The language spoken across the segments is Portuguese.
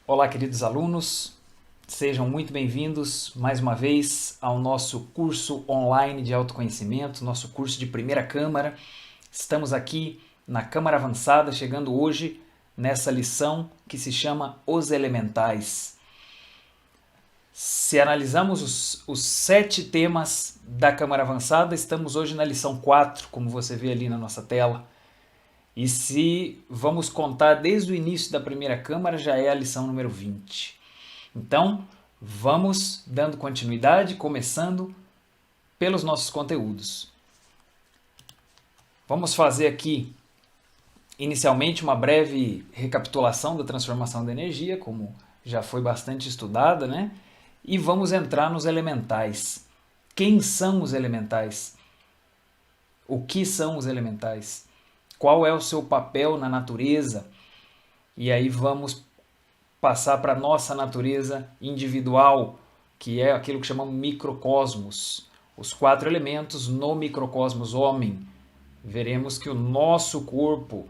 Olá, queridos alunos, sejam muito bem-vindos mais uma vez ao nosso curso online de autoconhecimento, nosso curso de primeira câmara. Estamos aqui na Câmara Avançada, chegando hoje nessa lição que se chama Os Elementais. Se analisamos os 7 temas da Câmara Avançada, estamos hoje na lição 4, como você vê ali na nossa tela. E se vamos contar desde o início da primeira câmara, já é a lição número 20. Então, vamos dando continuidade, começando pelos nossos conteúdos. Vamos fazer aqui, inicialmente, uma breve recapitulação da transformação da energia, como já foi bastante estudada, né? E vamos entrar nos elementais. Quem são os elementais? O que são os elementais? Qual é o seu papel na natureza? E aí vamos passar para a nossa natureza individual, que é aquilo que chamamos microcosmos. Os 4 elementos no microcosmos homem. Veremos que o nosso corpo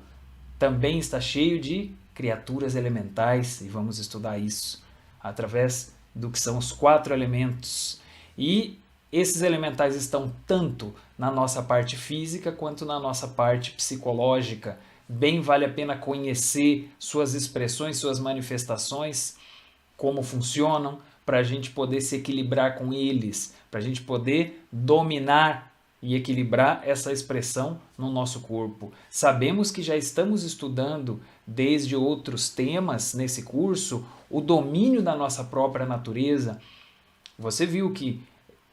também está cheio de criaturas elementais e vamos estudar isso através do que são os 4 elementos. E esses elementais estão tanto na nossa parte física quanto na nossa parte psicológica. Bem vale a pena conhecer suas expressões, suas manifestações, como funcionam, para a gente poder se equilibrar com eles, para a gente poder dominar e equilibrar essa expressão no nosso corpo. Sabemos que já estamos estudando desde outros temas nesse curso o domínio da nossa própria natureza. Você viu que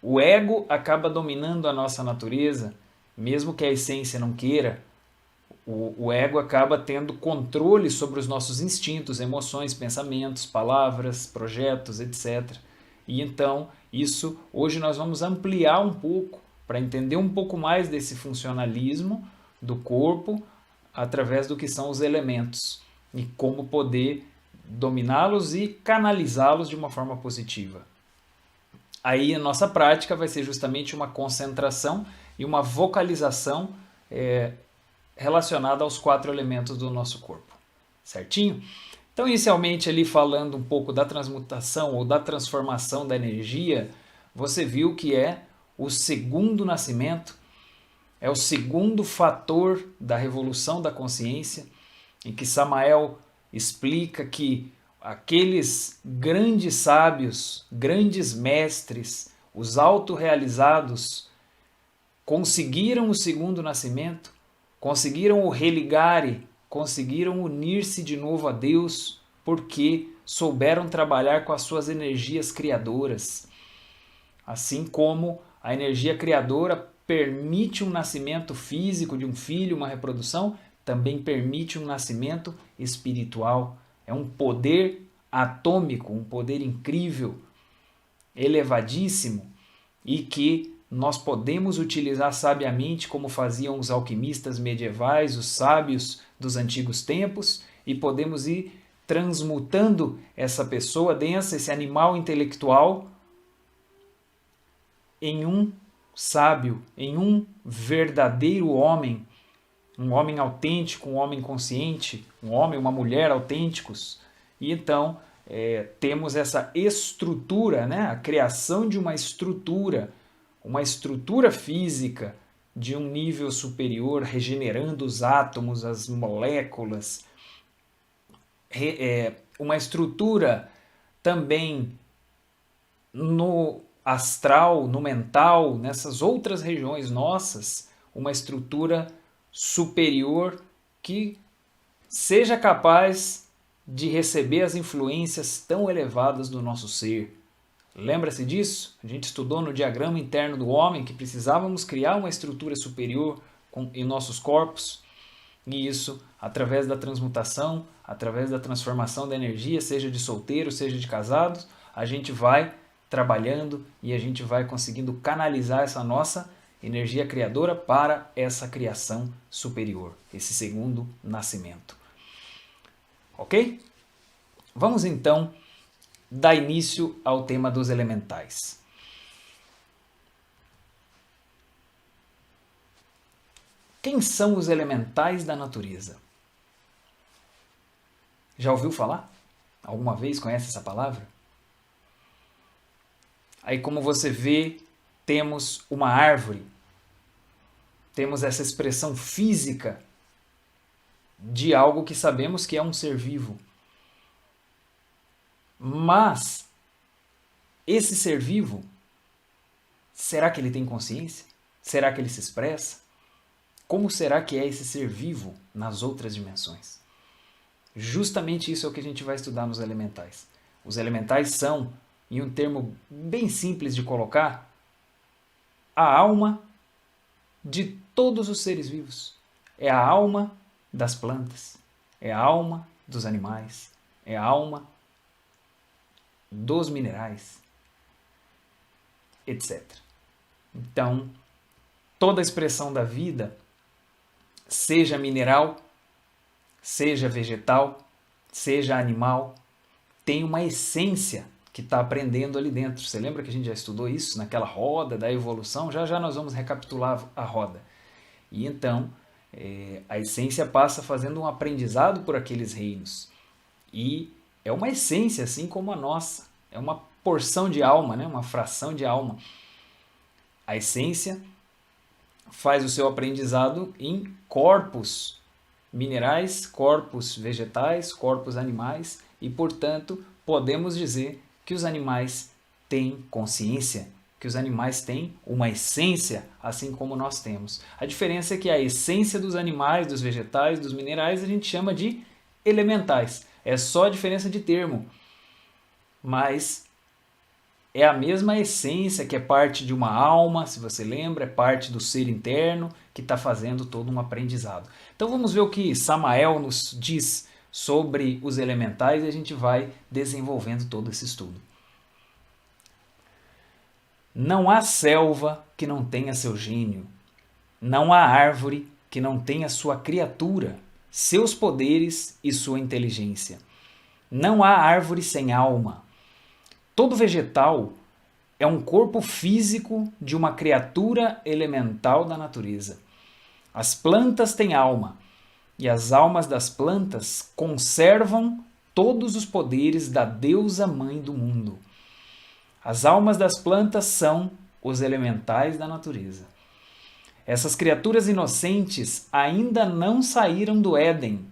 o ego acaba dominando a nossa natureza, mesmo que a essência não queira. O ego acaba tendo controle sobre os nossos instintos, emoções, pensamentos, palavras, projetos, etc. E então, isso hoje nós vamos ampliar um pouco para entender um pouco mais desse funcionalismo do corpo através do que são os elementos e como poder dominá-los e canalizá-los de uma forma positiva. Aí a nossa prática vai ser justamente uma concentração e uma vocalização relacionada aos 4 elementos do nosso corpo, certinho? Então, inicialmente ali falando um pouco da transmutação ou da transformação da energia, você viu que é o segundo nascimento, é o segundo fator da revolução da consciência, em que Samael explica que aqueles grandes sábios, grandes mestres, os autorrealizados, conseguiram o segundo nascimento, conseguiram o religare, conseguiram unir-se de novo a Deus, porque souberam trabalhar com as suas energias criadoras. Assim como a energia criadora permite um nascimento físico de um filho, uma reprodução, também permite um nascimento espiritual. É um poder atômico, um poder incrível, elevadíssimo, e que nós podemos utilizar sabiamente como faziam os alquimistas medievais, os sábios dos antigos tempos, e podemos ir transmutando essa pessoa densa, esse animal intelectual, em um sábio, em um verdadeiro homem, um homem autêntico, um homem consciente, um homem, uma mulher autênticos. E então temos essa estrutura, né? A criação de uma estrutura física de um nível superior, regenerando os átomos, as moléculas, uma estrutura também no astral, no mental, nessas outras regiões nossas, uma estrutura superior que seja capaz de receber as influências tão elevadas do nosso ser. Lembra-se disso? A gente estudou no diagrama interno do homem que precisávamos criar uma estrutura superior em nossos corpos, e isso, através da transmutação, através da transformação da energia, seja de solteiro, seja de casados, a gente vai trabalhando e a gente vai conseguindo canalizar essa nossa energia criadora para essa criação superior, esse segundo nascimento. Ok? Vamos então dar início ao tema dos elementais. Quem são os elementais da natureza? Já ouviu falar? Alguma vez conhece essa palavra? Aí, como você vê, temos uma árvore, temos essa expressão física de algo que sabemos que é um ser vivo. Mas esse ser vivo, será que ele tem consciência? Será que ele se expressa? Como será que é esse ser vivo nas outras dimensões? Justamente isso é o que a gente vai estudar nos elementais. Os elementais são, em um termo bem simples de colocar, a alma de todos os seres vivos. É a alma das plantas, é a alma dos animais, é a alma dos minerais, etc. Então, toda a expressão da vida, seja mineral, seja vegetal, seja animal, tem uma essência que está aprendendo ali dentro. Você lembra que a gente já estudou isso naquela roda da evolução? Já já nós vamos recapitular a roda. E então, a essência passa fazendo um aprendizado por aqueles reinos. E é uma essência, assim como a nossa. É uma porção de alma, né? Uma fração de alma. A essência faz o seu aprendizado em corpos minerais, corpos vegetais, corpos animais, e, portanto, podemos dizer que os animais têm consciência, que os animais têm uma essência, assim como nós temos. A diferença é que a essência dos animais, dos vegetais, dos minerais, a gente chama de elementais. É só a diferença de termo, mas é a mesma essência que é parte de uma alma, se você lembra, é parte do ser interno que está fazendo todo um aprendizado. Então vamos ver o que Samael nos diz sobre os elementais e a gente vai desenvolvendo todo esse estudo. Não há selva que não tenha seu gênio, não há árvore que não tenha sua criatura, seus poderes e sua inteligência. Não há árvore sem alma. Todo vegetal é um corpo físico de uma criatura elemental da natureza. As plantas têm alma, e as almas das plantas conservam todos os poderes da deusa mãe do mundo. As almas das plantas são os elementais da natureza. Essas criaturas inocentes ainda não saíram do Éden,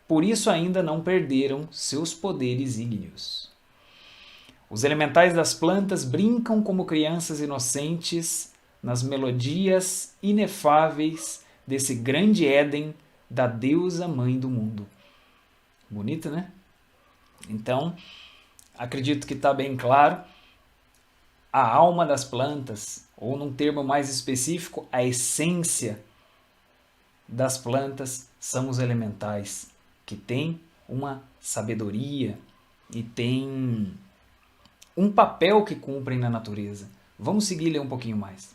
por isso ainda não perderam seus poderes ígneos. Os elementais das plantas brincam como crianças inocentes nas melodias inefáveis desse grande Éden da deusa mãe do mundo. Bonito, né? Então, acredito que está bem claro. A alma das plantas, ou num termo mais específico, a essência das plantas são os elementais, que têm uma sabedoria e têm um papel que cumprem na natureza. Vamos seguir ler um pouquinho mais.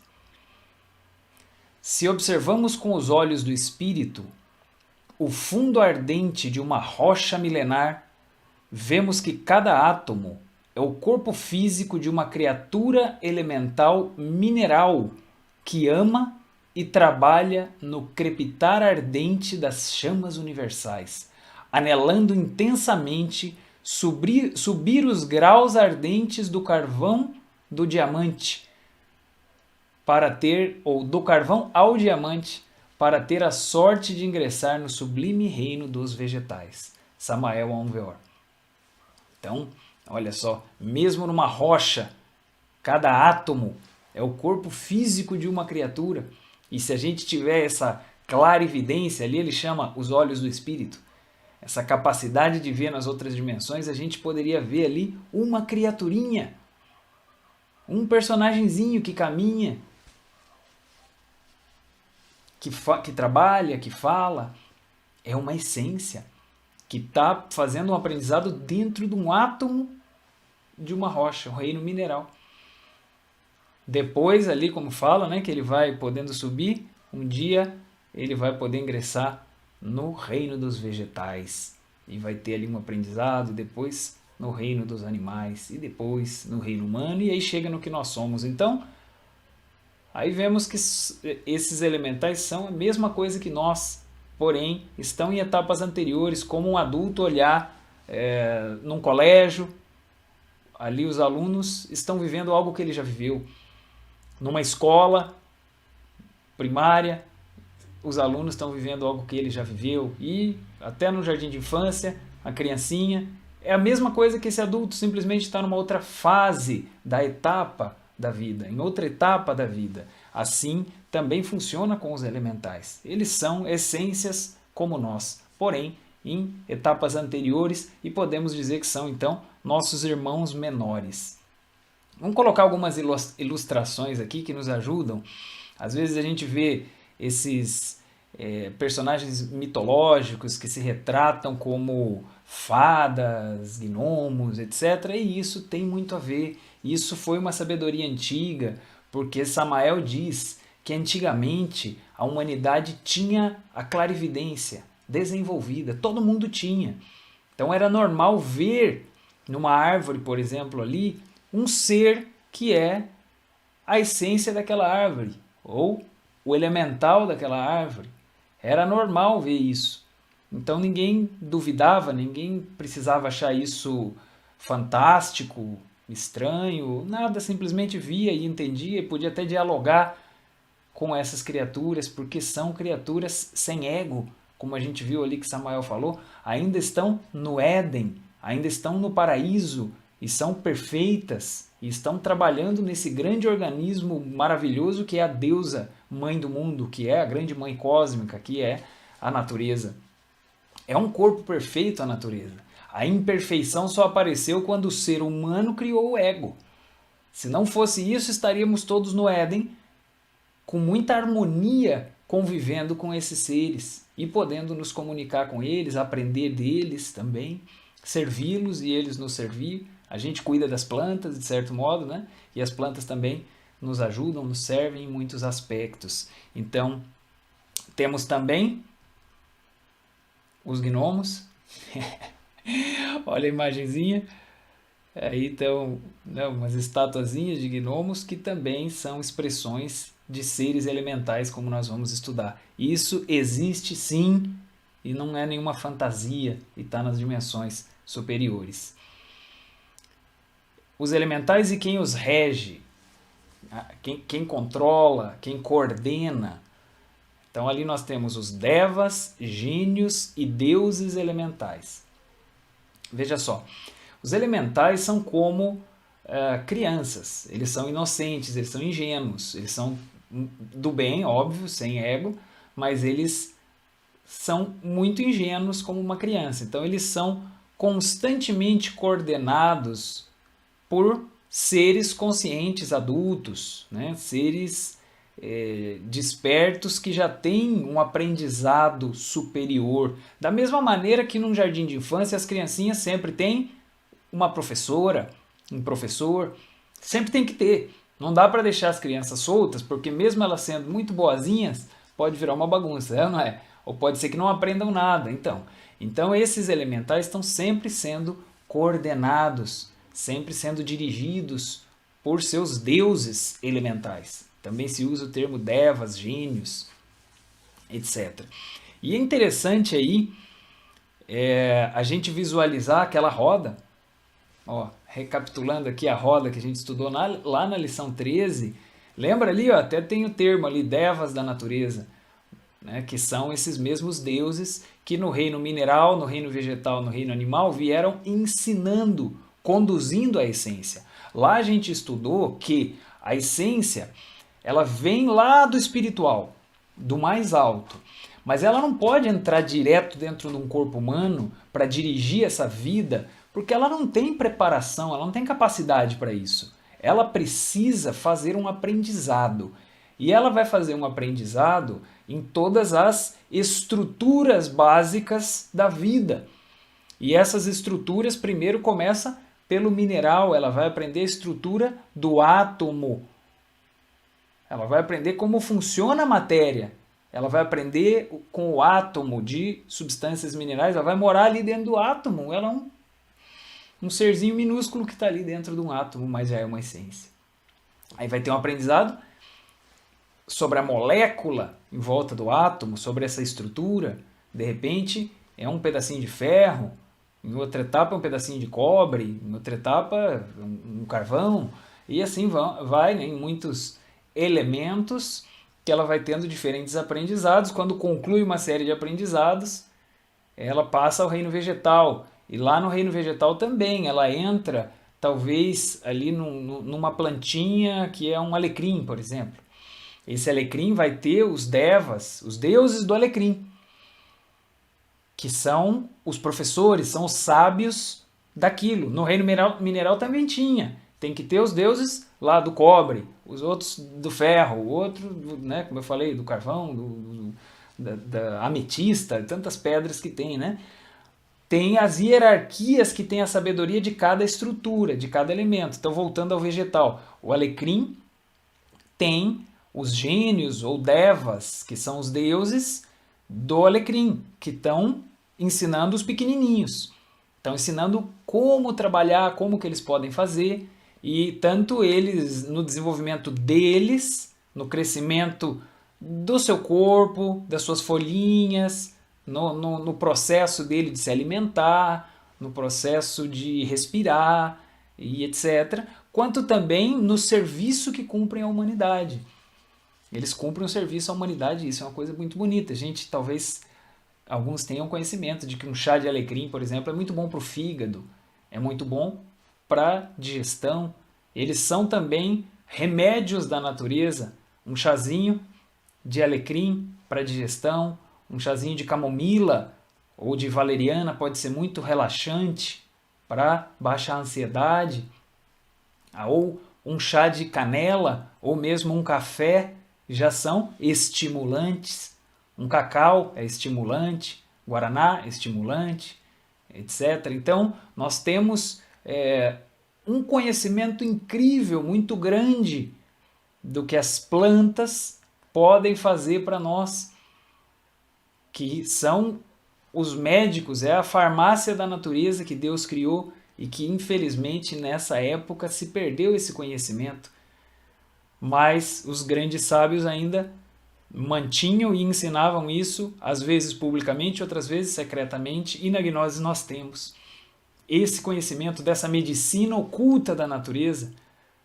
Se observamos com os olhos do espírito o fundo ardente de uma rocha milenar, vemos que cada átomo é o corpo físico de uma criatura elemental mineral que ama e trabalha no crepitar ardente das chamas universais, anelando intensamente subir os graus ardentes do carvão do diamante para ter, ou do carvão ao diamante, para ter a sorte de ingressar no sublime reino dos vegetais. Samael Aunveor. Então, olha só, mesmo numa rocha, cada átomo é o corpo físico de uma criatura. E se a gente tiver essa clara evidência, ali ele chama os olhos do espírito, essa capacidade de ver nas outras dimensões, a gente poderia ver ali uma criaturinha, um personagenzinho que caminha, que trabalha, que fala. É uma essência que está fazendo um aprendizado dentro de um átomo de uma rocha, um reino mineral. Depois ali, como fala, né, que ele vai podendo subir, um dia ele vai poder ingressar no reino dos vegetais e vai ter ali um aprendizado, depois no reino dos animais e depois no reino humano, e aí chega no que nós somos. Então, aí vemos que esses elementais são a mesma coisa que nós, porém estão em etapas anteriores, como um adulto olhar num colégio, ali os alunos estão vivendo algo que ele já viveu. Numa escola primária, os alunos estão vivendo algo que ele já viveu. E até no jardim de infância, a criancinha, é a mesma coisa que esse adulto, simplesmente está numa outra fase da etapa da vida, em outra etapa da vida. Assim também funciona com os elementais. Eles são essências como nós, porém em etapas anteriores, e podemos dizer que são então nossos irmãos menores. Vamos colocar algumas ilustrações aqui que nos ajudam. Às vezes a gente vê esses personagens mitológicos que se retratam como fadas, gnomos, etc. E isso tem muito a ver. Isso foi uma sabedoria antiga, porque Samael diz que antigamente a humanidade tinha a clarividência desenvolvida, todo mundo tinha. Então era normal ver numa árvore, por exemplo, ali, um ser que é a essência daquela árvore, ou o elemental daquela árvore. Era normal ver isso. Então ninguém duvidava, ninguém precisava achar isso fantástico, estranho, nada, simplesmente via e entendia e podia até dialogar com essas criaturas, porque são criaturas sem ego, como a gente viu ali que Samael falou, ainda estão no Éden, ainda estão no paraíso, e são perfeitas, e estão trabalhando nesse grande organismo maravilhoso que é a deusa mãe do mundo, que é a grande mãe cósmica, que é a natureza. É um corpo perfeito a natureza. A imperfeição só apareceu quando o ser humano criou o ego. Se não fosse isso, estaríamos todos no Éden, com muita harmonia, convivendo com esses seres e podendo nos comunicar com eles, aprender deles também, servi-los e eles nos servir. A gente cuida das plantas, de certo modo, né? E as plantas também nos ajudam, nos servem em muitos aspectos. Então, temos também os gnomos. Olha a imagenzinha. Aí estão umas estatuazinhas de gnomos que também são expressões de seres elementais, como nós vamos estudar. Isso existe sim, e não é nenhuma fantasia, e está nas dimensões superiores. Os elementais e quem os rege, quem controla, quem coordena. Então ali nós temos os devas, gênios e deuses elementais. Veja só, os elementais são como crianças, eles são inocentes, eles são ingênuos, eles são do bem, óbvio, sem ego, mas eles são muito ingênuos como uma criança. Então eles são constantemente coordenados por seres conscientes adultos, né? Seres despertos que já têm um aprendizado superior. Da mesma maneira que num jardim de infância as criancinhas sempre têm uma professora, um professor, sempre tem que ter. Não dá para deixar as crianças soltas, porque mesmo elas sendo muito boazinhas, pode virar uma bagunça, não é? Ou pode ser que não aprendam nada. Então esses elementais estão sempre sendo coordenados, sempre sendo dirigidos por seus deuses elementais. Também se usa o termo devas, gênios, etc. E é interessante aí a gente visualizar aquela roda. Ó, recapitulando aqui a roda que a gente estudou lá na lição 13, lembra ali, ó, até tem o termo ali, devas da natureza, né, que são esses mesmos deuses que no reino mineral, no reino vegetal, no reino animal, vieram ensinando, conduzindo a essência. Lá a gente estudou que a essência, ela vem lá do espiritual, do mais alto, mas ela não pode entrar direto dentro de um corpo humano para dirigir essa vida, porque ela não tem preparação, ela não tem capacidade para isso. Ela precisa fazer um aprendizado. E ela vai fazer um aprendizado em todas as estruturas básicas da vida. E essas estruturas primeiro começa pelo mineral, ela vai aprender a estrutura do átomo. Ela vai aprender como funciona a matéria. Ela vai aprender com o átomo de substâncias minerais, ela vai morar ali dentro do átomo. Ela é um serzinho minúsculo que está ali dentro de um átomo, mas já é uma essência. Aí vai ter um aprendizado sobre a molécula em volta do átomo, sobre essa estrutura. De repente, é um pedacinho de ferro, em outra etapa um pedacinho de cobre, em outra etapa um carvão, e assim vai, né, em muitos elementos que ela vai tendo diferentes aprendizados. Quando conclui uma série de aprendizados, ela passa ao reino vegetal. E lá no reino vegetal também ela entra, talvez, ali numa plantinha que é um alecrim, por exemplo. Esse alecrim vai ter os devas, os deuses do alecrim, que são os professores, são os sábios daquilo. No reino mineral também tinha. Tem que ter os deuses lá do cobre, os outros do ferro, o outro, né, como eu falei, do carvão, da ametista, tantas pedras que tem, né? Tem as hierarquias que tem a sabedoria de cada estrutura, de cada elemento. Então, voltando ao vegetal, o alecrim tem os gênios ou devas, que são os deuses do alecrim, que estão ensinando os pequenininhos. Estão ensinando como trabalhar, como que eles podem fazer, e tanto eles, no desenvolvimento deles, no crescimento do seu corpo, das suas folhinhas, no processo dele de se alimentar, no processo de respirar e etc., quanto também no serviço que cumprem à humanidade. Eles cumprem um serviço à humanidade, e isso é uma coisa muito bonita. Gente, talvez alguns tenham conhecimento de que um chá de alecrim, por exemplo, é muito bom para o fígado, é muito bom para digestão. Eles são também remédios da natureza. Um chazinho de alecrim para digestão, um chazinho de camomila ou de valeriana pode ser muito relaxante para baixar a ansiedade. Ou um chá de canela ou mesmo um café já são estimulantes. Um cacau é estimulante, guaraná é estimulante, etc. Então, nós temos um conhecimento incrível, muito grande, do que as plantas podem fazer para nós, que são os médicos, é a farmácia da natureza que Deus criou e que, infelizmente, nessa época se perdeu esse conhecimento. Mas os grandes sábios ainda mantinham e ensinavam isso, às vezes publicamente, outras vezes secretamente, e na Gnose nós temos esse conhecimento dessa medicina oculta da natureza,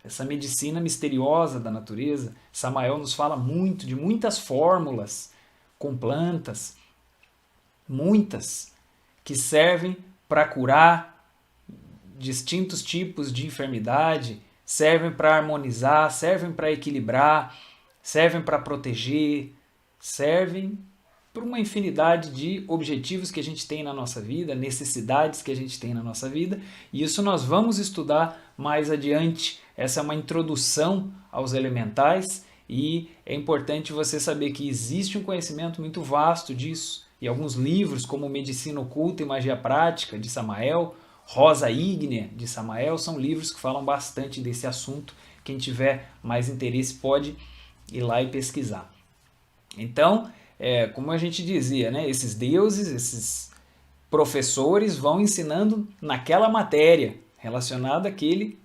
essa medicina misteriosa da natureza. Samael nos fala muito de muitas fórmulas com plantas, muitas, que servem para curar distintos tipos de enfermidade, servem para harmonizar, servem para equilibrar, servem para proteger, servem por uma infinidade de objetivos que a gente tem na nossa vida, necessidades que a gente tem na nossa vida, e isso nós vamos estudar mais adiante. Essa é uma introdução aos elementais, e é importante você saber que existe um conhecimento muito vasto disso, e alguns livros como Medicina Oculta e Magia Prática, de Samael, Rosa Ígnea, de Samael, são livros que falam bastante desse assunto. Quem tiver mais interesse pode ir lá e pesquisar. Então, como a gente dizia, né, esses deuses, esses professores vão ensinando naquela matéria relacionada àquele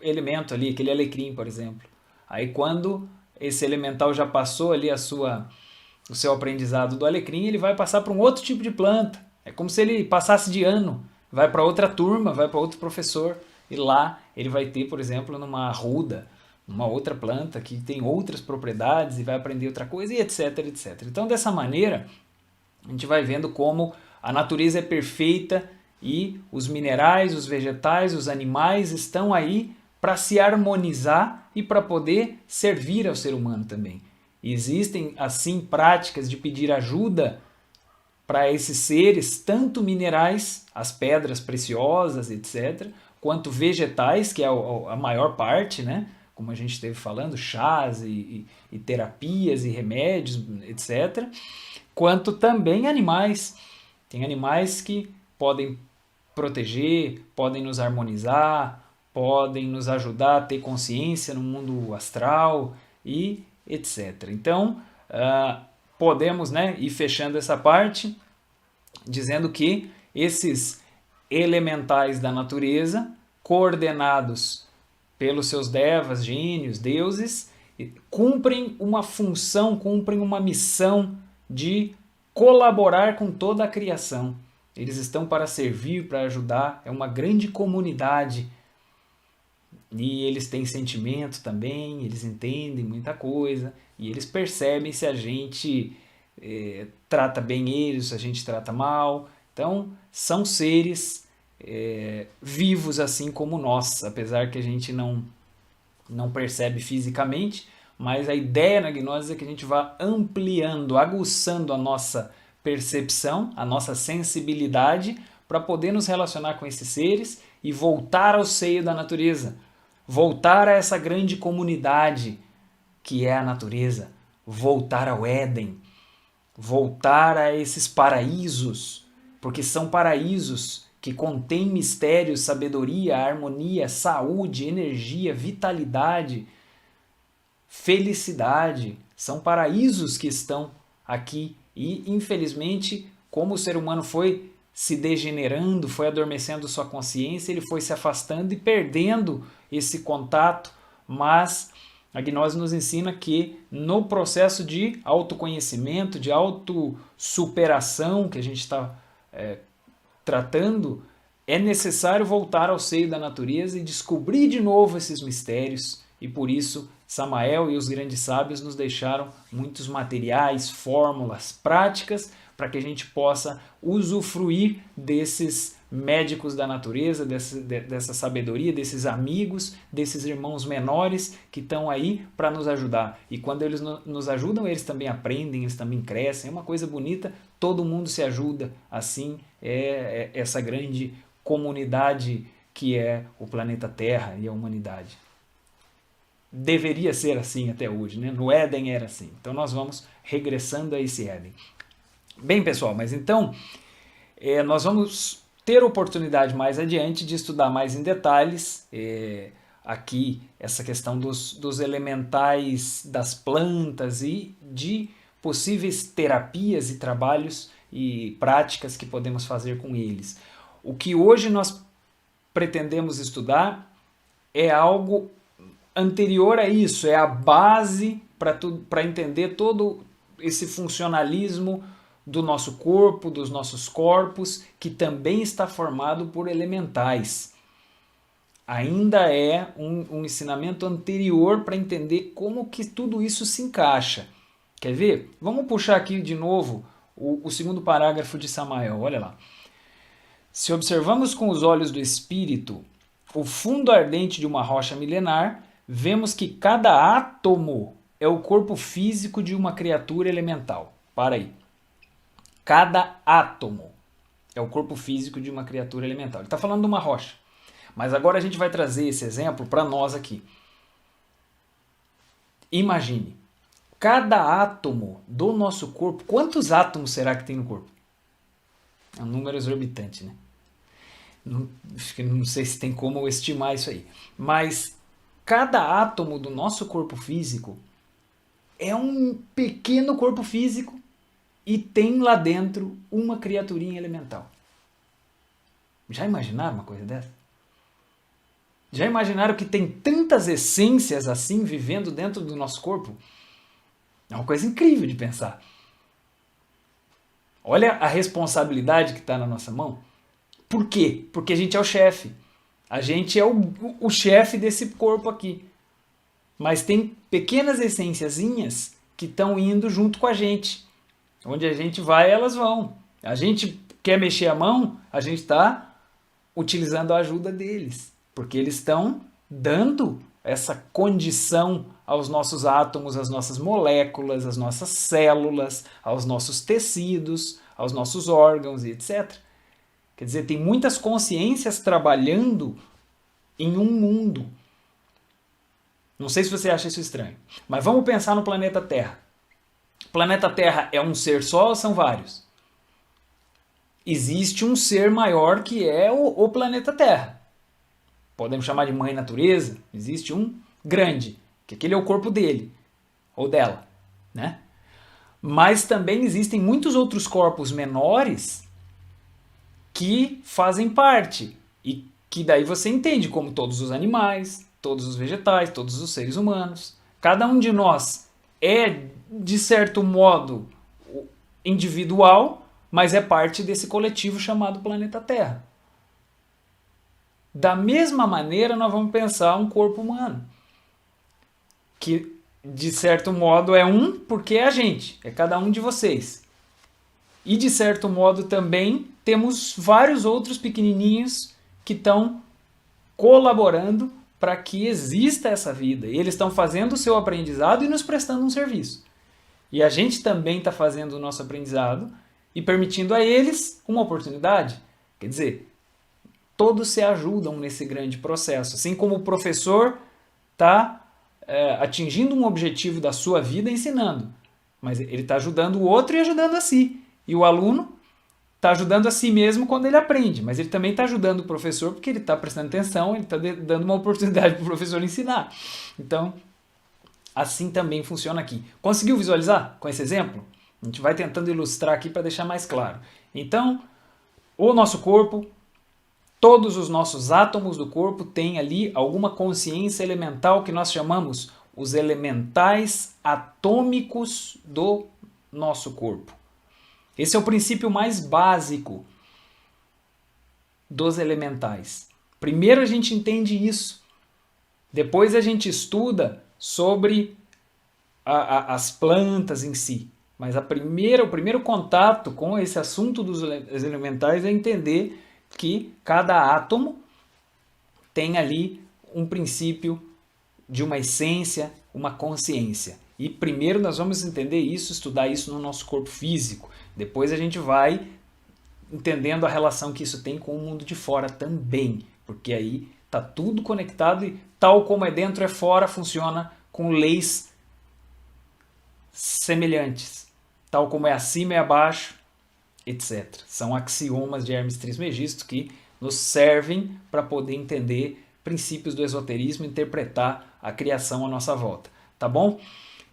elemento ali, aquele alecrim, por exemplo. Aí quando esse elemental já passou ali o seu aprendizado do alecrim, ele vai passar para um outro tipo de planta. É como se ele passasse de ano, vai para outra turma, vai para outro professor, e lá ele vai ter, por exemplo, numa arruda, uma outra planta que tem outras propriedades e vai aprender outra coisa, e etc, etc. Então, dessa maneira, a gente vai vendo como a natureza é perfeita e os minerais, os vegetais, os animais estão aí para se harmonizar e para poder servir ao ser humano também. E existem, assim, práticas de pedir ajuda para esses seres, tanto minerais, as pedras preciosas, etc., quanto vegetais, que é a maior parte, né? Como a gente esteve falando, chás e terapias e remédios, etc., quanto também animais. Tem animais que podem proteger, podem nos harmonizar, podem nos ajudar a ter consciência no mundo astral e etc. Então, podemos, né, ir fechando essa parte dizendo que esses elementais da natureza, coordenados pelos seus devas, gênios, deuses, cumprem uma função, cumprem uma missão de colaborar com toda a criação. Eles estão para servir, para ajudar. É uma grande comunidade. E eles têm sentimento também, eles entendem muita coisa. E eles percebem se a gente trata bem eles, se a gente trata mal. Então, são seres vivos assim como nós, apesar que a gente não percebe fisicamente, mas a ideia na gnose é que a gente vá ampliando, aguçando a nossa percepção, a nossa sensibilidade, para poder nos relacionar com esses seres e voltar ao seio da natureza, voltar a essa grande comunidade que é a natureza, voltar ao Éden, voltar a esses paraísos, porque são paraísos que contêm mistérios, sabedoria, harmonia, saúde, energia, vitalidade, felicidade. São paraísos que estão aqui e, infelizmente, como o ser humano foi se degenerando, foi adormecendo sua consciência, ele foi se afastando e perdendo esse contato, mas a gnose nos ensina que no processo de autoconhecimento, de autossuperação que a gente está tratando, é necessário voltar ao seio da natureza e descobrir de novo esses mistérios. E por isso, Samael e os grandes sábios nos deixaram muitos materiais, fórmulas, práticas, para que a gente possa usufruir desses médicos da natureza, dessa sabedoria, desses amigos, desses irmãos menores que estão aí para nos ajudar. E quando eles nos ajudam, eles também aprendem, eles também crescem. É uma coisa bonita, todo mundo se ajuda. Assim é essa grande comunidade que é o planeta Terra e a humanidade. Deveria ser assim até hoje, né? No Éden era assim. Então nós vamos regressando a esse Éden. Bem, pessoal, mas então nós vamos ter oportunidade mais adiante de estudar mais em detalhes aqui essa questão dos elementais das plantas e de possíveis terapias e trabalhos e práticas que podemos fazer com eles. O que hoje nós pretendemos estudar é algo anterior a isso, é a base para entender todo esse funcionalismo do nosso corpo, dos nossos corpos, que também está formado por elementais. Ainda é um ensinamento anterior para entender como que tudo isso se encaixa. Quer ver? Vamos puxar aqui de novo o segundo parágrafo de Samael, olha lá. Se observamos com os olhos do espírito o fundo ardente de uma rocha milenar, vemos que cada átomo é o corpo físico de uma criatura elemental. Para aí. Cada átomo é o corpo físico de uma criatura elemental. Ele está falando de uma rocha. Mas agora a gente vai trazer esse exemplo para nós aqui. Imagine, cada átomo do nosso corpo, quantos átomos será que tem no corpo? É um número exorbitante, né? Não sei se tem como estimar isso aí. Mas cada átomo do nosso corpo físico é um pequeno corpo físico e tem lá dentro uma criaturinha elemental. Já imaginaram uma coisa dessa? Já imaginaram que tem tantas essências assim vivendo dentro do nosso corpo? É uma coisa incrível de pensar. Olha a responsabilidade que está na nossa mão. Por quê? Porque a gente é o chefe. A gente é o chefe desse corpo aqui. Mas tem pequenas essenciazinhas que estão indo junto com a gente. Onde a gente vai, elas vão. A gente quer mexer a mão, a gente está utilizando a ajuda deles. Porque eles estão dando essa condição aos nossos átomos, às nossas moléculas, às nossas células, aos nossos tecidos, aos nossos órgãos e etc. Quer dizer, tem muitas consciências trabalhando em um mundo. Não sei se você acha isso estranho, mas vamos pensar no planeta Terra. O planeta Terra é um ser só ou são vários? Existe um ser maior que é o planeta Terra. Podemos chamar de mãe natureza. Existe um grande, que aquele é o corpo dele, ou dela, né? Mas também existem muitos outros corpos menores que fazem parte e que daí você entende como todos os animais, todos os vegetais, todos os seres humanos. Cada um de nós é, de certo modo, individual, mas é parte desse coletivo chamado planeta Terra. Da mesma maneira, nós vamos pensar um corpo humano, que de certo modo é um, porque é a gente, é cada um de vocês. E de certo modo também temos vários outros pequenininhos que estão colaborando para que exista essa vida. E eles estão fazendo o seu aprendizado e nos prestando um serviço. E a gente também está fazendo o nosso aprendizado e permitindo a eles uma oportunidade. Quer dizer, todos se ajudam nesse grande processo. Assim como o professor está atingindo um objetivo da sua vida ensinando, mas ele está ajudando o outro e ajudando a si. E o aluno está ajudando a si mesmo quando ele aprende, mas ele também está ajudando o professor porque ele está prestando atenção, ele está dando uma oportunidade para o professor ensinar. Então, assim também funciona aqui. Conseguiu visualizar com esse exemplo? A gente vai tentando ilustrar aqui para deixar mais claro. Então, o nosso corpo, todos os nossos átomos do corpo têm ali alguma consciência elemental que nós chamamos os elementais atômicos do nosso corpo. Esse é o princípio mais básico dos elementais. Primeiro a gente entende isso. Depois a gente estuda sobre as plantas em si. Mas o primeiro contato com esse assunto dos elementais é entender que cada átomo tem ali um princípio de uma essência, uma consciência. E primeiro nós vamos entender isso, estudar isso no nosso corpo físico. Depois a gente vai entendendo a relação que isso tem com o mundo de fora também. Porque aí está tudo conectado e tal como é dentro é fora, funciona com leis semelhantes. Tal como é acima é abaixo, etc. São axiomas de Hermes Trismegisto que nos servem para poder entender princípios do esoterismo e interpretar a criação à nossa volta. Tá bom?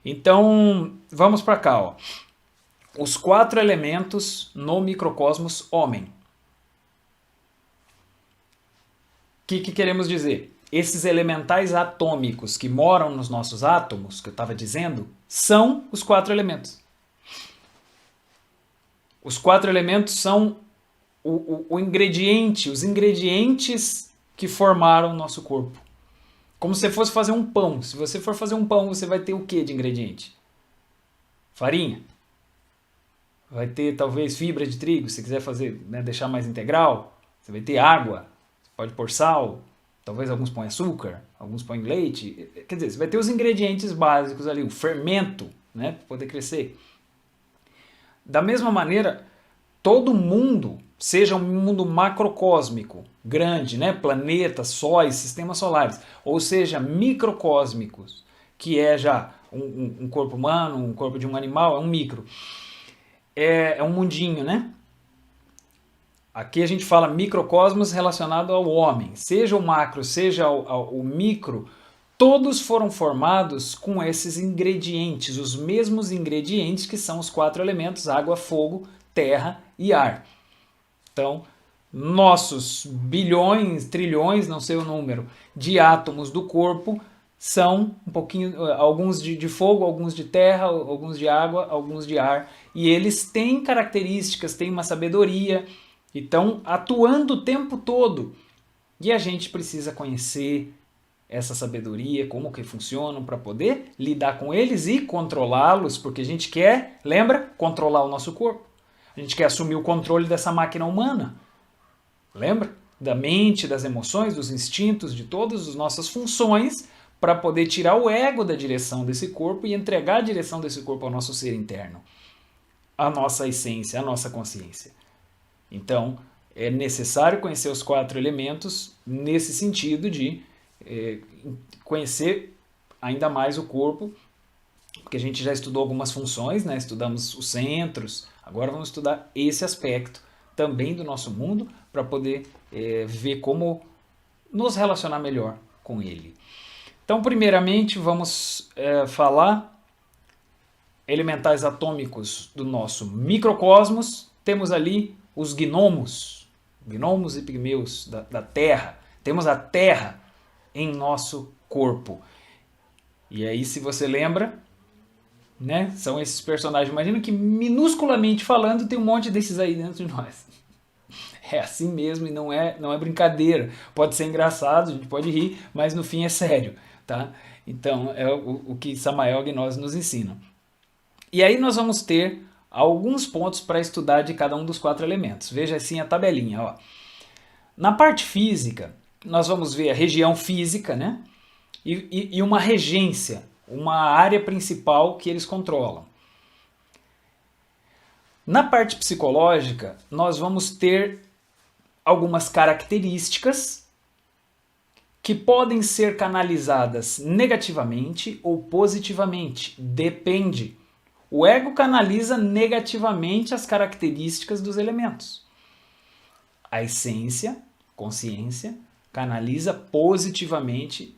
Então, vamos para cá. Ó. Os 4 elementos no microcosmos homem. O que queremos dizer? Esses elementais atômicos que moram nos nossos átomos, que eu estava dizendo, são os 4 elementos. Os 4 elementos são o ingrediente, os ingredientes que formaram o nosso corpo. Como se você fosse fazer um pão. Se você for fazer um pão, você vai ter o que de ingrediente? Farinha. Vai ter talvez fibra de trigo, se quiser fazer, né, deixar mais integral. Você vai ter água, você pode pôr sal, talvez alguns põem açúcar, alguns põem leite. Quer dizer, você vai ter os ingredientes básicos ali, o fermento, né, para poder crescer. Da mesma maneira, todo mundo, seja um mundo macrocósmico, grande, né, planetas, sóis, sistemas solares, ou seja, microcósmicos, que é já um corpo humano, um corpo de um animal, é um micro. É um mundinho, né? Aqui a gente fala microcosmos relacionado ao homem. Seja o macro, seja o micro, todos foram formados com esses ingredientes, os mesmos ingredientes que são os 4 elementos, água, fogo, terra e ar. Então, nossos bilhões, trilhões, não sei o número, de átomos do corpo são um pouquinho, alguns de fogo, alguns de terra, alguns de água, alguns de ar. E eles têm características, têm uma sabedoria, e estão atuando o tempo todo. E a gente precisa conhecer essa sabedoria, como que funcionam, para poder lidar com eles e controlá-los, porque a gente quer, lembra? Controlar o nosso corpo. A gente quer assumir o controle dessa máquina humana. Lembra? Da mente, das emoções, dos instintos, de todas as nossas funções, para poder tirar o ego da direção desse corpo e entregar a direção desse corpo ao nosso ser interno. A nossa essência, a nossa consciência. Então, é necessário conhecer os 4 elementos nesse sentido de conhecer ainda mais o corpo, porque a gente já estudou algumas funções, né? Estudamos os centros, agora vamos estudar esse aspecto também do nosso mundo para poder ver como nos relacionar melhor com ele. Então, primeiramente, vamos falar elementais atômicos do nosso microcosmos. Temos ali os gnomos e pigmeus da Terra. Temos a Terra em nosso corpo. E aí, se você lembra, né? São esses personagens. Imagina que, minusculamente falando, tem um monte desses aí dentro de nós. É assim mesmo e não é brincadeira. Pode ser engraçado, a gente pode rir, mas no fim é sério, tá? Então, é o que Samael Gnose nos ensina. E aí nós vamos ter alguns pontos para estudar de cada um dos 4 elementos. Veja assim a tabelinha, ó. Na parte física, nós vamos ver a região física, né? E uma regência, uma área principal que eles controlam. Na parte psicológica, nós vamos ter algumas características que podem ser canalizadas negativamente ou positivamente, depende. O ego canaliza negativamente as características dos elementos. A essência, consciência, canaliza positivamente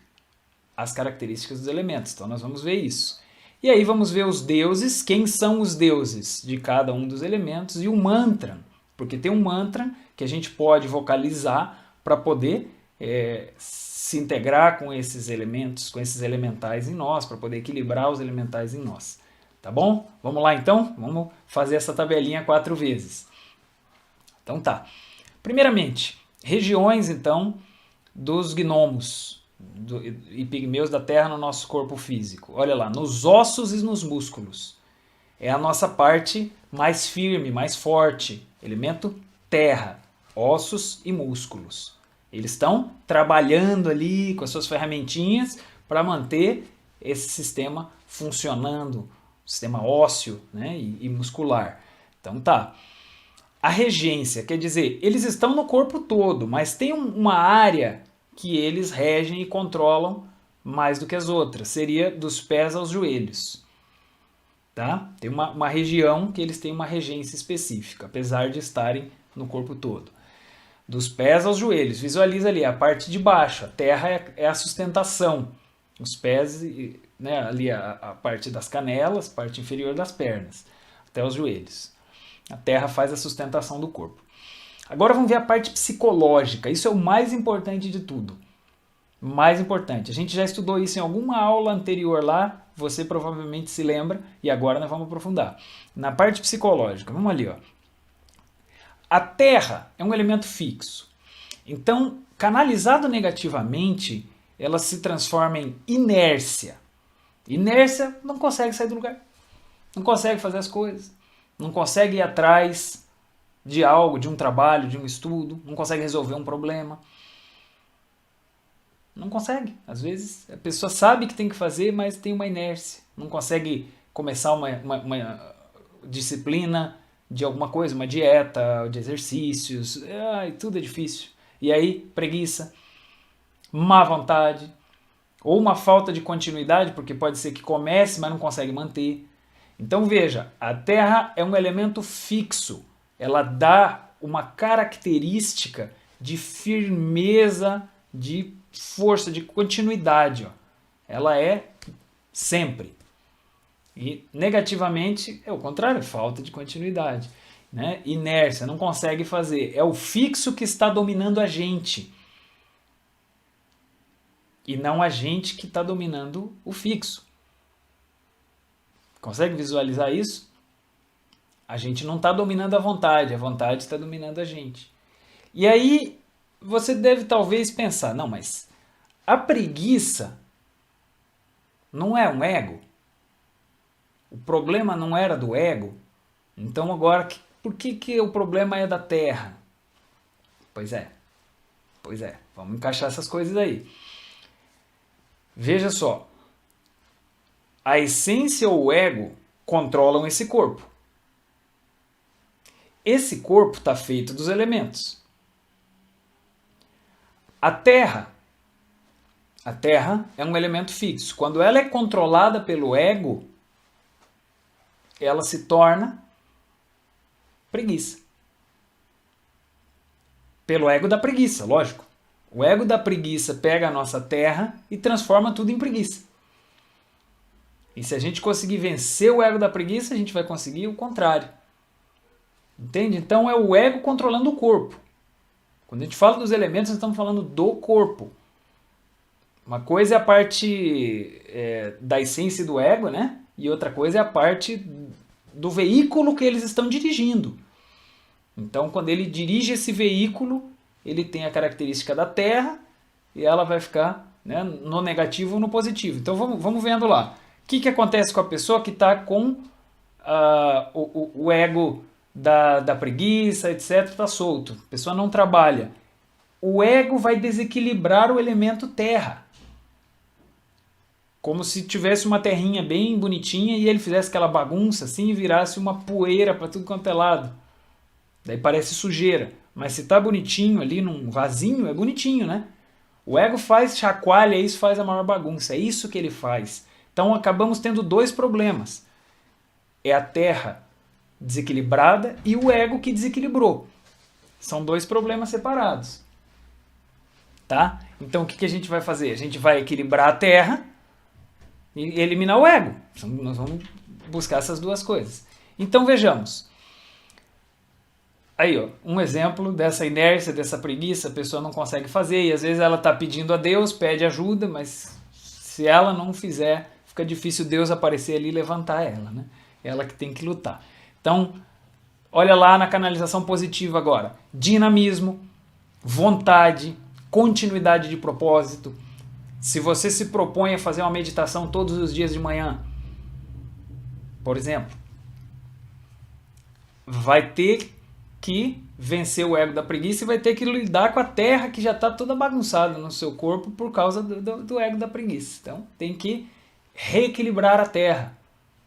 as características dos elementos. Então nós vamos ver isso. E aí vamos ver os deuses, quem são os deuses de cada um dos elementos e o mantra, porque tem um mantra que a gente pode vocalizar para poder se integrar com esses elementos, com esses elementais em nós, para poder equilibrar os elementais em nós. Tá bom? Vamos lá então? Vamos fazer essa tabelinha 4 vezes. Então tá. Primeiramente, regiões então dos gnomos e pigmeus da Terra no nosso corpo físico. Olha lá, nos ossos e nos músculos. É a nossa parte mais firme, mais forte. Elemento terra, ossos e músculos. Eles estão trabalhando ali com as suas ferramentinhas para manter esse sistema funcionando, sistema ósseo, né, e muscular. Então tá. A regência, quer dizer, eles estão no corpo todo, mas tem uma área que eles regem e controlam mais do que as outras. Seria dos pés aos joelhos. Tá? Tem uma região que eles têm uma regência específica, apesar de estarem no corpo todo. Dos pés aos joelhos, visualiza ali a parte de baixo, a terra é a sustentação. Os pés, né, ali a parte das canelas, parte inferior das pernas, até os joelhos. A terra faz a sustentação do corpo. Agora vamos ver a parte psicológica. Isso é o mais importante de tudo. Mais importante. A gente já estudou isso em alguma aula anterior lá, você provavelmente se lembra, e agora nós vamos aprofundar. Na parte psicológica, vamos ali, ó. A terra é um elemento fixo. Então, canalizado negativamente, ela se transforma em inércia. Inércia não consegue sair do lugar. Não consegue fazer as coisas. Não consegue ir atrás de algo, de um trabalho, de um estudo. Não consegue resolver um problema. Não consegue. Às vezes a pessoa sabe que tem que fazer, mas tem uma inércia. Não consegue começar uma disciplina de alguma coisa, uma dieta, de exercícios. Tudo é difícil. E aí, preguiça, má vontade, ou uma falta de continuidade, porque pode ser que comece, mas não consegue manter. Então veja, a terra é um elemento fixo. Ela dá uma característica de firmeza, de força, de continuidade. Ó. Ela é sempre. E negativamente é o contrário, falta de continuidade. Né? Inércia, não consegue fazer. É o fixo que está dominando a gente. E não a gente que está dominando o fixo. Consegue visualizar isso? A gente não está dominando a vontade está dominando a gente. E aí você deve talvez pensar, não, mas a preguiça não é um ego? O problema não era do ego? Então agora, por que o problema é da terra? Pois é, vamos encaixar essas coisas aí. Veja só, a essência ou o ego controlam esse corpo. Esse corpo está feito dos elementos. A terra é um elemento fixo. Quando ela é controlada pelo ego, ela se torna preguiça. Pelo ego da preguiça, lógico. O ego da preguiça pega a nossa terra e transforma tudo em preguiça. E se a gente conseguir vencer o ego da preguiça, a gente vai conseguir o contrário. Entende? Então é o ego controlando o corpo. Quando a gente fala dos elementos, nós estamos falando do corpo. Uma coisa é a parte da essência do ego, né? e outra coisa é a parte do veículo que eles estão dirigindo. Então, quando ele dirige esse veículo, ele tem a característica da Terra e ela vai ficar, né, no negativo ou no positivo. Então, vamos vendo lá. O que acontece com a pessoa que está com o ego da preguiça, etc., está solto. A pessoa não trabalha. O ego vai desequilibrar o elemento terra. Como se tivesse uma terrinha bem bonitinha e ele fizesse aquela bagunça assim e virasse uma poeira para tudo quanto é lado. Daí parece sujeira. Mas se tá bonitinho ali num vasinho, é bonitinho, né? O ego faz chacoalha, isso faz a maior bagunça. É isso que ele faz. Então acabamos tendo dois problemas. É a terra desequilibrada e o ego que desequilibrou. São dois problemas separados. Tá? Então o que a gente vai fazer? A gente vai equilibrar a terra e eliminar o ego. Nós vamos buscar essas duas coisas. Então vejamos. Aí, ó, um exemplo dessa inércia, dessa preguiça, a pessoa não consegue fazer e às vezes ela está pedindo a Deus, pede ajuda, mas se ela não fizer, fica difícil Deus aparecer ali e levantar ela, né? Ela que tem que lutar. Então, olha lá na canalização positiva agora. Dinamismo, vontade, continuidade de propósito. Se você se propõe a fazer uma meditação todos os dias de manhã, por exemplo, vai ter que vencer o ego da preguiça e vai ter que lidar com a terra que já está toda bagunçada no seu corpo por causa do ego da preguiça. Então tem que reequilibrar a terra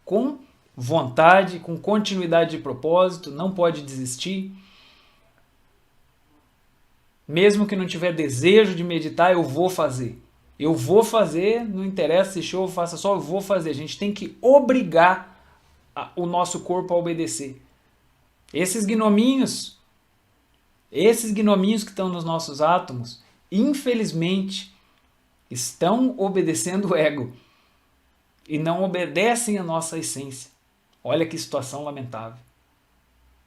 com vontade, com continuidade de propósito, não pode desistir. Mesmo que não tiver desejo de meditar, eu vou fazer. Eu vou fazer, não interessa se show, faça só, eu vou fazer. A gente tem que obrigar o nosso corpo a obedecer. Esses gnominhos que estão nos nossos átomos, infelizmente, estão obedecendo o ego e não obedecem a nossa essência. Olha que situação lamentável.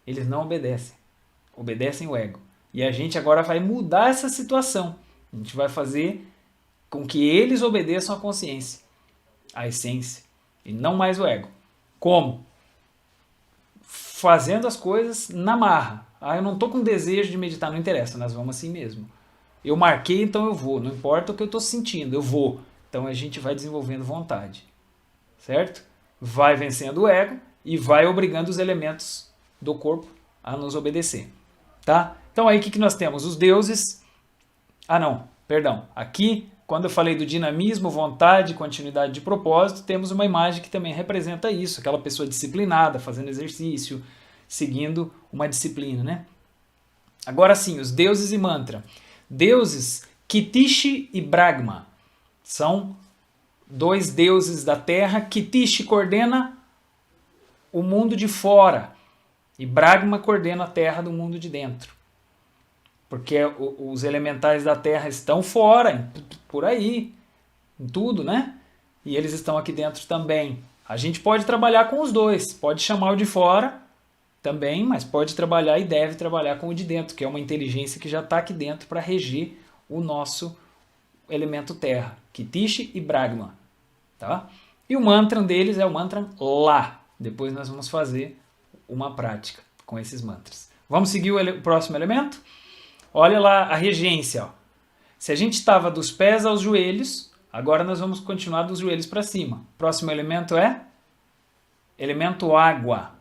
Eles não obedecem, obedecem o ego. E a gente agora vai mudar essa situação. A gente vai fazer com que eles obedeçam a consciência, a essência, e não mais o ego. Como? Fazendo as coisas na marra. Eu não estou com desejo de meditar, não interessa, nós vamos assim mesmo. Eu marquei, então eu vou, não importa o que eu estou sentindo, eu vou. Então a gente vai desenvolvendo vontade, certo? Vai vencendo o ego e vai obrigando os elementos do corpo a nos obedecer, tá? Então aí o que nós temos? Os deuses... Aqui, quando eu falei do dinamismo, vontade, continuidade de propósito, temos uma imagem que também representa isso, aquela pessoa disciplinada, fazendo exercício, seguindo uma disciplina, né? Agora sim, os deuses e mantra. Deuses, Kitishi e Brahma, são dois deuses da terra. Kitishi coordena o mundo de fora e Brahma coordena a terra do mundo de dentro. Porque os elementais da terra estão fora, por aí, em tudo, né? E eles estão aqui dentro também. A gente pode trabalhar com os dois, pode chamar o de fora também, mas pode trabalhar e deve trabalhar com o de dentro, que é uma inteligência que já está aqui dentro para reger o nosso elemento terra, Kitishi e Brahma, tá? E o mantra deles é o mantra Lá. Depois nós vamos fazer uma prática com esses mantras. Vamos seguir o próximo elemento? Olha lá a regência. Ó. Se a gente estava dos pés aos joelhos, agora nós vamos continuar dos joelhos para cima. Próximo elemento é elemento água.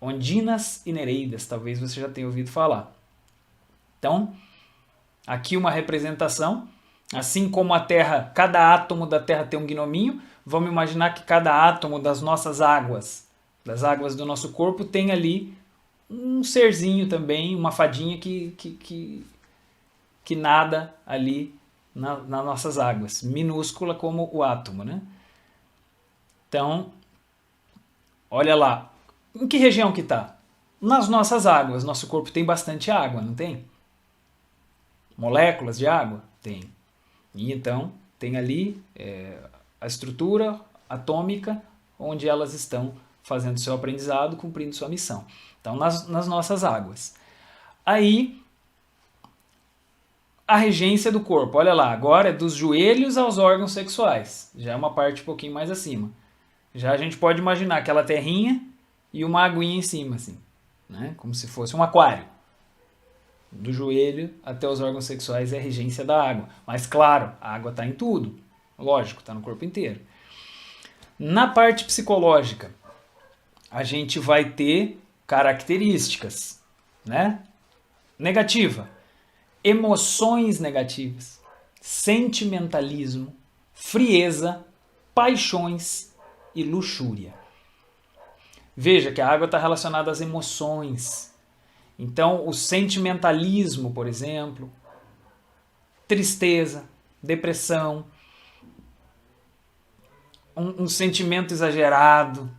Ondinas e Nereidas, talvez você já tenha ouvido falar. Então, aqui uma representação. Assim como a Terra, cada átomo da Terra tem um gnominho, vamos imaginar que cada átomo das nossas águas, das águas do nosso corpo, tem ali um serzinho também, uma fadinha que nada ali nas nossas águas, minúscula como o átomo, né? Então, olha lá, em que região que está? Nas nossas águas, nosso corpo tem bastante água, não tem? Moléculas de água? Tem. E então, tem ali a estrutura atômica onde elas estão fazendo seu aprendizado, cumprindo sua missão. Então, nas nossas águas. Aí, a regência do corpo. Olha lá, agora é dos joelhos aos órgãos sexuais. Já é uma parte um pouquinho mais acima. Já a gente pode imaginar aquela terrinha e uma aguinha em cima, assim, né? Como se fosse um aquário. Do joelho até os órgãos sexuais é a regência da água. Mas claro, a água está em tudo. Lógico, está no corpo inteiro. Na parte psicológica, a gente vai ter características, né? Negativa, emoções negativas, sentimentalismo, frieza, paixões e luxúria. Veja que a água está relacionada às emoções. Então, o sentimentalismo, por exemplo, tristeza, depressão, um sentimento exagerado,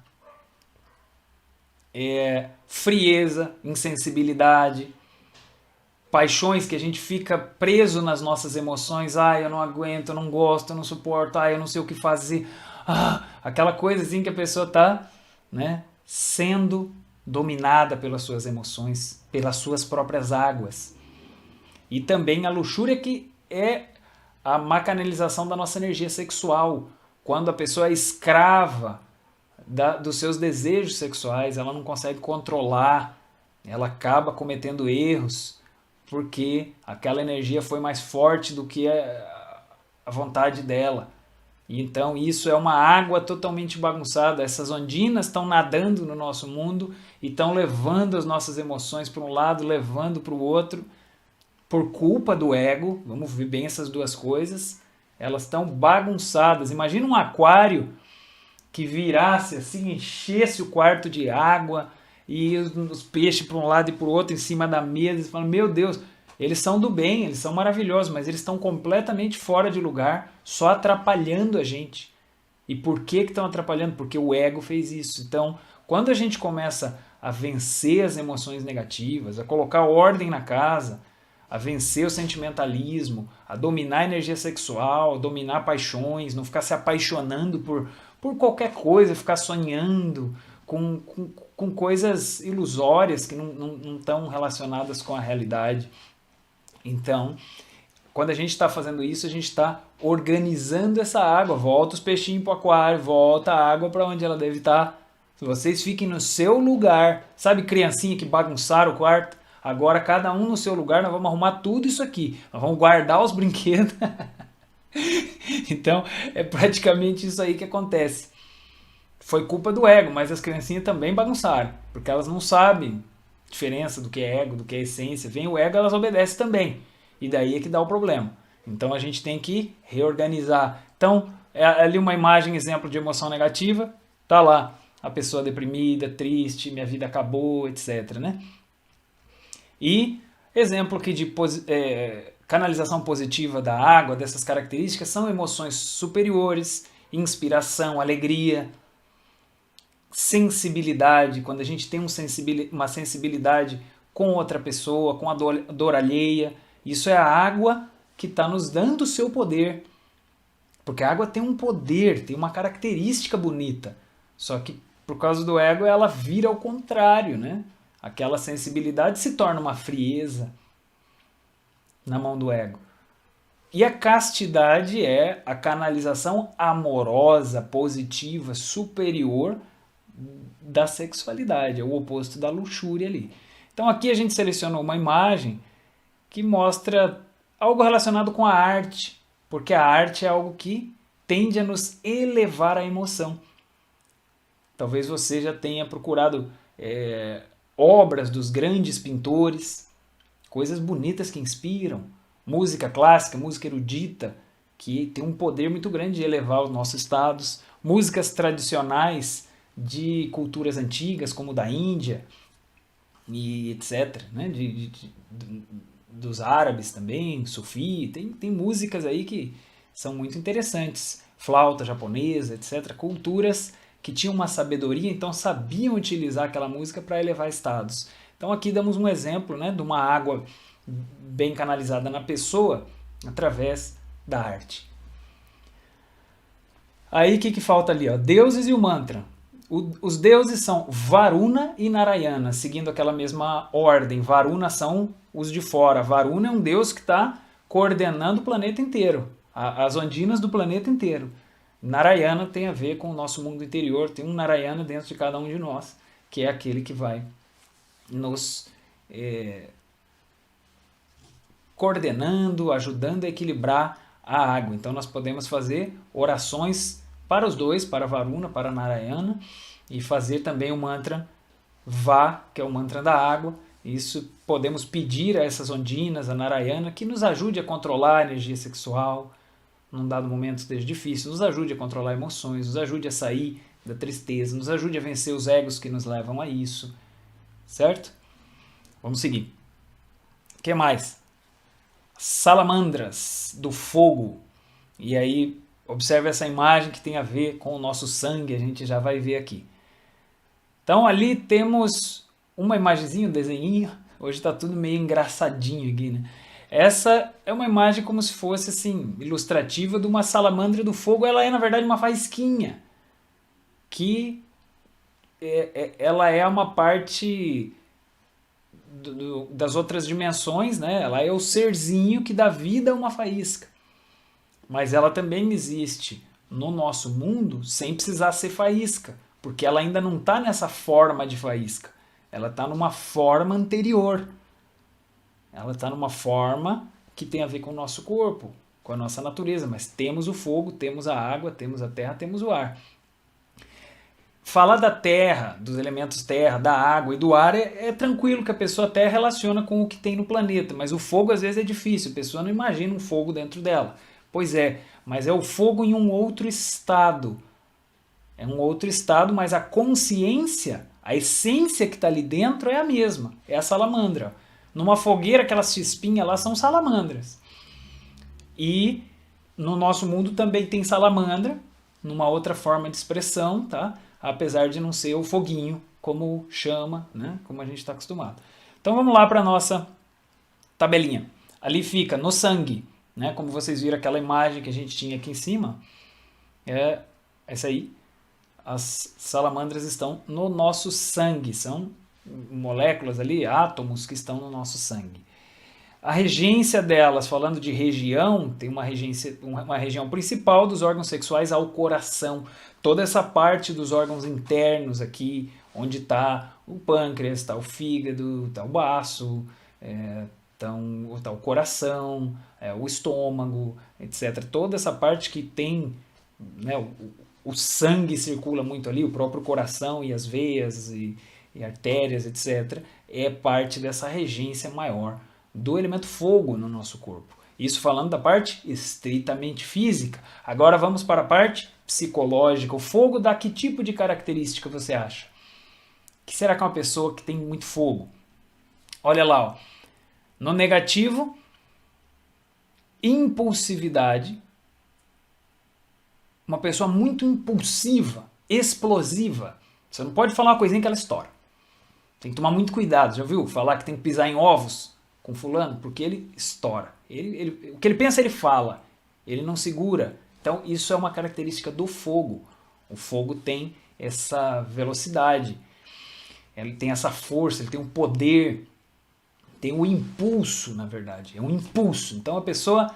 frieza, insensibilidade, paixões que a gente fica preso nas nossas emoções. Eu não aguento, eu não gosto, eu não suporto, eu não sei o que fazer. Aquela coisa assim que a pessoa está, né, sendo dominada pelas suas emoções, pelas suas próprias águas. E também a luxúria, que é a macanalização da nossa energia sexual. Quando a pessoa é escrava dos seus desejos sexuais, ela não consegue controlar, ela acaba cometendo erros, porque aquela energia foi mais forte do que a vontade dela. E então isso é uma água totalmente bagunçada. Essas ondinas estão nadando no nosso mundo e estão levando as nossas emoções para um lado, levando para o outro, por culpa do ego. Vamos ver bem essas duas coisas. Elas estão bagunçadas. Imagina um aquário que virasse assim, enchesse o quarto de água e os peixes para um lado e para o outro em cima da mesa. Você fala, meu Deus, eles são do bem, eles são maravilhosos, mas eles estão completamente fora de lugar, só atrapalhando a gente. E por que estão atrapalhando? Porque o ego fez isso. Então, quando a gente começa a vencer as emoções negativas, a colocar ordem na casa, a vencer o sentimentalismo, a dominar a energia sexual, a dominar paixões, não ficar se apaixonando por qualquer coisa, ficar sonhando com coisas ilusórias que não estão relacionadas com a realidade. Então, quando a gente está fazendo isso, a gente está organizando essa água. Volta os peixinhos para o aquário, volta a água para onde ela deve estar. Se vocês fiquem no seu lugar, sabe criancinha que bagunçaram o quarto? Agora cada um no seu lugar, nós vamos arrumar tudo isso aqui. Nós vamos guardar os brinquedos. Então, é praticamente isso aí que acontece. Foi culpa do ego, mas as criancinhas também bagunçaram, porque elas não sabem a diferença do que é ego, do que é essência. Vem o ego, elas obedecem também. E daí é que dá o problema. Então a gente tem que reorganizar. Então, é ali uma imagem, exemplo de emoção negativa, tá lá a pessoa deprimida, triste, minha vida acabou, etc, né? E exemplo aqui de canalização positiva da água, dessas características, são emoções superiores, inspiração, alegria, sensibilidade, quando a gente tem uma sensibilidade com outra pessoa, com a dor alheia. Isso é a água que está nos dando o seu poder. Porque a água tem um poder, tem uma característica bonita. Só que por causa do ego ela vira ao contrário, né? Aquela sensibilidade se torna uma frieza na mão do ego. E a castidade é a canalização amorosa, positiva, superior da sexualidade, é o oposto da luxúria ali. Então aqui a gente selecionou uma imagem que mostra algo relacionado com a arte, porque a arte é algo que tende a nos elevar a emoção. Talvez você já tenha procurado obras dos grandes pintores, coisas bonitas que inspiram, música clássica, música erudita, que tem um poder muito grande de elevar os nossos estados, músicas tradicionais de culturas antigas, como da Índia, e etc., né? Dos árabes também, sufi, tem músicas aí que são muito interessantes, flauta japonesa, etc., culturas que tinham uma sabedoria, então sabiam utilizar aquela música para elevar estados. Então aqui damos um exemplo, né, de uma água bem canalizada na pessoa através da arte. Aí o que falta ali? Ó? Deuses e o mantra. Os deuses são Varuna e Narayana, seguindo aquela mesma ordem. Varuna são os de fora. Varuna é um deus que está coordenando o planeta inteiro, as ondinas do planeta inteiro. Narayana tem a ver com o nosso mundo interior, tem um Narayana dentro de cada um de nós, que é aquele que vai nos coordenando, ajudando a equilibrar a água. Então nós podemos fazer orações para os dois, para Varuna, para Narayana, e fazer também o mantra Vá, que é o mantra da água. Isso podemos pedir a essas ondinas, a Narayana, que nos ajude a controlar a energia sexual num dado momento esteja difícil, nos ajude a controlar emoções, nos ajude a sair da tristeza, nos ajude a vencer os egos que nos levam a isso, certo? Vamos seguir. O que mais? Salamandras do fogo. E aí, observe essa imagem que tem a ver com o nosso sangue, a gente já vai ver aqui. Então ali temos uma imagenzinha, um desenhinho, hoje está tudo meio engraçadinho aqui, né? Essa é uma imagem como se fosse assim, ilustrativa de uma salamandra do fogo. Ela é na verdade uma faísquinha, que ela é uma parte das outras dimensões, né? Ela é o serzinho que dá vida a uma faísca. Mas ela também existe no nosso mundo sem precisar ser faísca, porque ela ainda não está nessa forma de faísca. Ela está numa forma anterior. Ela está numa forma que tem a ver com o nosso corpo, com a nossa natureza, mas temos o fogo, temos a água, temos a terra, temos o ar. Falar da terra, dos elementos terra, da água e do ar é tranquilo, que a pessoa até relaciona com o que tem no planeta, mas o fogo às vezes é difícil, a pessoa não imagina um fogo dentro dela. Pois é, mas é o fogo em um outro estado. É um outro estado, mas a consciência, a essência que está ali dentro é a mesma, é a salamandra. Numa fogueira, aquelas chispinhas lá são salamandras. E no nosso mundo também tem salamandra, numa outra forma de expressão, tá? Apesar de não ser o foguinho, como chama, né? Como a gente está acostumado. Então vamos lá para a nossa tabelinha. Ali fica no sangue, né? Como vocês viram aquela imagem que a gente tinha aqui em cima, é essa aí. As salamandras estão no nosso sangue, são moléculas ali, átomos que estão no nosso sangue. A regência delas, falando de região, tem uma região principal dos órgãos sexuais ao coração. Toda essa parte dos órgãos internos aqui, onde está o pâncreas, está o fígado, está o baço, está o coração, o estômago, etc. Toda essa parte que tem, né, o sangue circula muito ali, o próprio coração e as veias e artérias, etc., é parte dessa regência maior do elemento fogo no nosso corpo. Isso falando da parte estritamente física. Agora vamos para a parte psicológica. O fogo dá que tipo de característica você acha? Que será que é uma pessoa que tem muito fogo? Olha lá, ó. No negativo, impulsividade. Uma pessoa muito impulsiva, explosiva. Você não pode falar uma coisinha que ela estoura. Tem que tomar muito cuidado, já viu? Falar que tem que pisar em ovos com fulano, porque ele estoura. O que ele pensa, ele fala. Ele não segura. Então, isso é uma característica do fogo. O fogo tem essa velocidade, ele tem essa força, ele tem um poder, tem um impulso, na verdade. É um impulso. Então, a pessoa,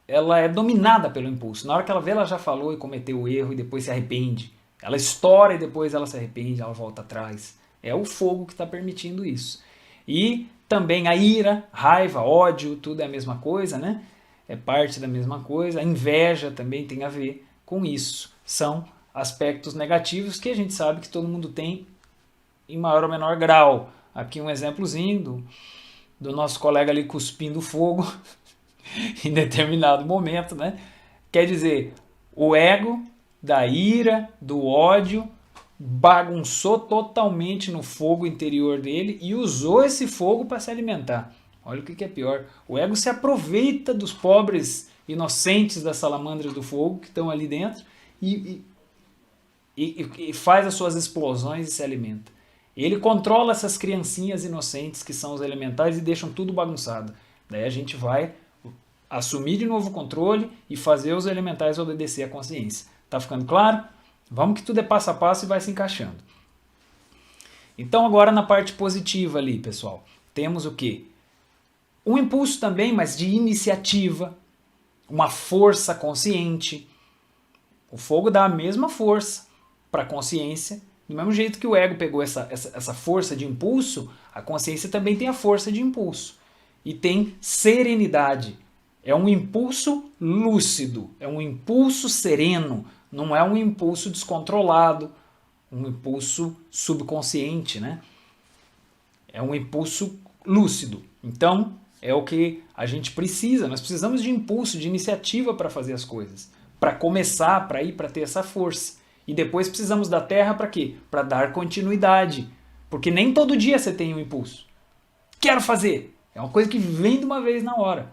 ela é dominada pelo impulso. Na hora que ela vê, ela já falou e cometeu o erro e depois se arrepende. Ela estoura e depois ela se arrepende, ela volta atrás. É o fogo que está permitindo isso. E também a ira, raiva, ódio, tudo é a mesma coisa, né? É parte da mesma coisa. A inveja também tem a ver com isso. São aspectos negativos que a gente sabe que todo mundo tem em maior ou menor grau. Aqui um exemplozinho do nosso colega ali cuspindo fogo em determinado momento, né? Quer dizer, o ego da ira, do ódio, bagunçou totalmente no fogo interior dele e usou esse fogo para se alimentar. Olha o que é pior. O ego se aproveita dos pobres inocentes das salamandras do fogo que estão ali dentro e faz as suas explosões e se alimenta. Ele controla essas criancinhas inocentes que são os elementais e deixam tudo bagunçado. Daí a gente vai assumir de novo o controle e fazer os elementais obedecer à consciência. Tá ficando claro? Vamos que tudo é passo a passo e vai se encaixando. Então agora na parte positiva ali, pessoal, temos o quê? Um impulso também, mas de iniciativa, uma força consciente, O fogo dá a mesma força para a consciência. Do mesmo jeito que o ego pegou essa força de impulso, a consciência também tem a força de impulso. E tem serenidade. É um impulso lúcido, é um impulso sereno, não é um impulso descontrolado, um impulso subconsciente, né? É um impulso lúcido. Então, é o que a gente precisa. Nós precisamos de impulso, de iniciativa para fazer as coisas. Para começar, para ir, para ter essa força. E depois precisamos da terra para quê? Para dar continuidade. Porque nem todo dia você tem um impulso. Quero fazer. É uma coisa que vem de uma vez na hora.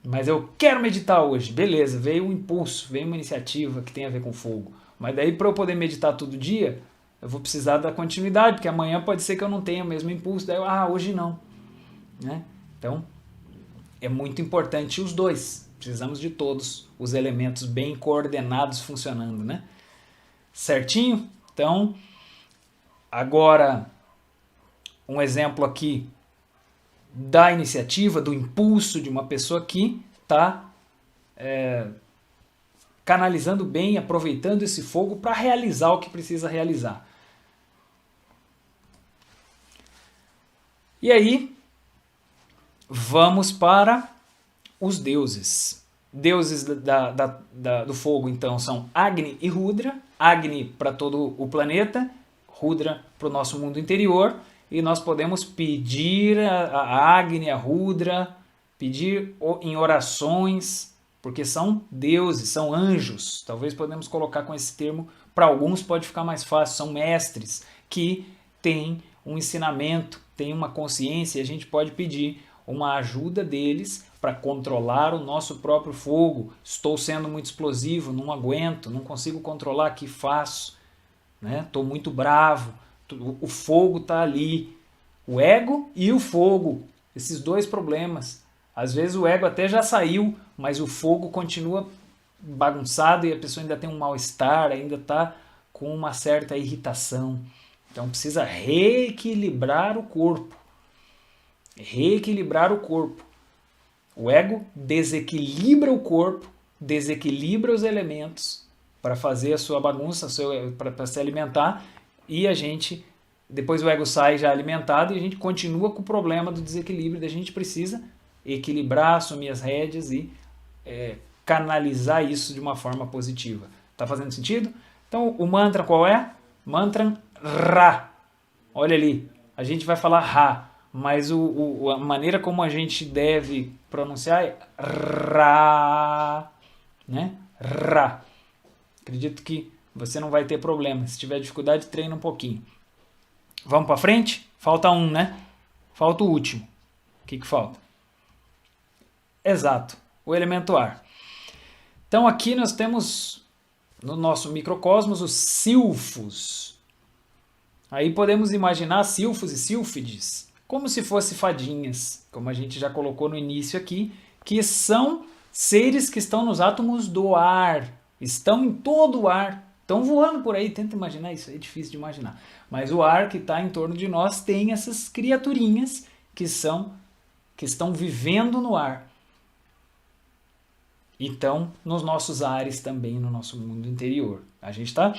Mas eu quero meditar hoje. Beleza, veio um impulso, veio uma iniciativa que tem a ver com fogo. Mas daí para eu poder meditar todo dia, eu vou precisar da continuidade, porque amanhã pode ser que eu não tenha o mesmo impulso. Daí hoje não. Né? Então, é muito importante os dois. Precisamos de todos os elementos bem coordenados funcionando, né? Certinho? Então, agora um exemplo aqui da iniciativa, do impulso de uma pessoa que está canalizando bem, aproveitando esse fogo para realizar o que precisa realizar. E aí, vamos para os deuses. Deuses do fogo, então, são Agni e Rudra. Agni para todo o planeta, Rudra para o nosso mundo interior. E nós podemos pedir a Agni, a Rudra, pedir em orações, porque são deuses, são anjos. Talvez podemos colocar com esse termo, para alguns pode ficar mais fácil, são mestres que têm um ensinamento, têm uma consciência, e a gente pode pedir uma ajuda deles para controlar o nosso próprio fogo. Estou sendo muito explosivo, não aguento, não consigo controlar, o que faço? Estou muito bravo. O fogo está ali, o ego e o fogo, esses dois problemas. Às vezes o ego até já saiu, mas o fogo continua bagunçado e a pessoa ainda tem um mal-estar, ainda está com uma certa irritação. Então precisa reequilibrar o corpo. Reequilibrar o corpo. O ego desequilibra o corpo, desequilibra os elementos para fazer a sua bagunça, para se alimentar. E a gente, depois o ego sai já alimentado e a gente continua com o problema do desequilíbrio. A gente precisa equilibrar, assumir as rédeas e canalizar isso de uma forma positiva. Tá fazendo sentido? Então o mantra qual é? Mantra Ra. Olha ali, a gente vai falar Ra, mas a maneira como a gente deve pronunciar é Ra. Né? Ra. Acredito que você não vai ter problema. Se tiver dificuldade, treina um pouquinho. Vamos para frente? Falta um, né? Falta o último. O que falta? Exato, o elemento ar. Então aqui nós temos no nosso microcosmos os silfos. Aí podemos imaginar silfos e sílfides como se fossem fadinhas, como a gente já colocou no início aqui, que são seres que estão nos átomos do ar. Estão em todo o ar, estão voando por aí, tenta imaginar isso, é difícil de imaginar. Mas o ar que está em torno de nós tem essas criaturinhas que estão vivendo no ar. E estão nos nossos ares também, no nosso mundo interior. A gente está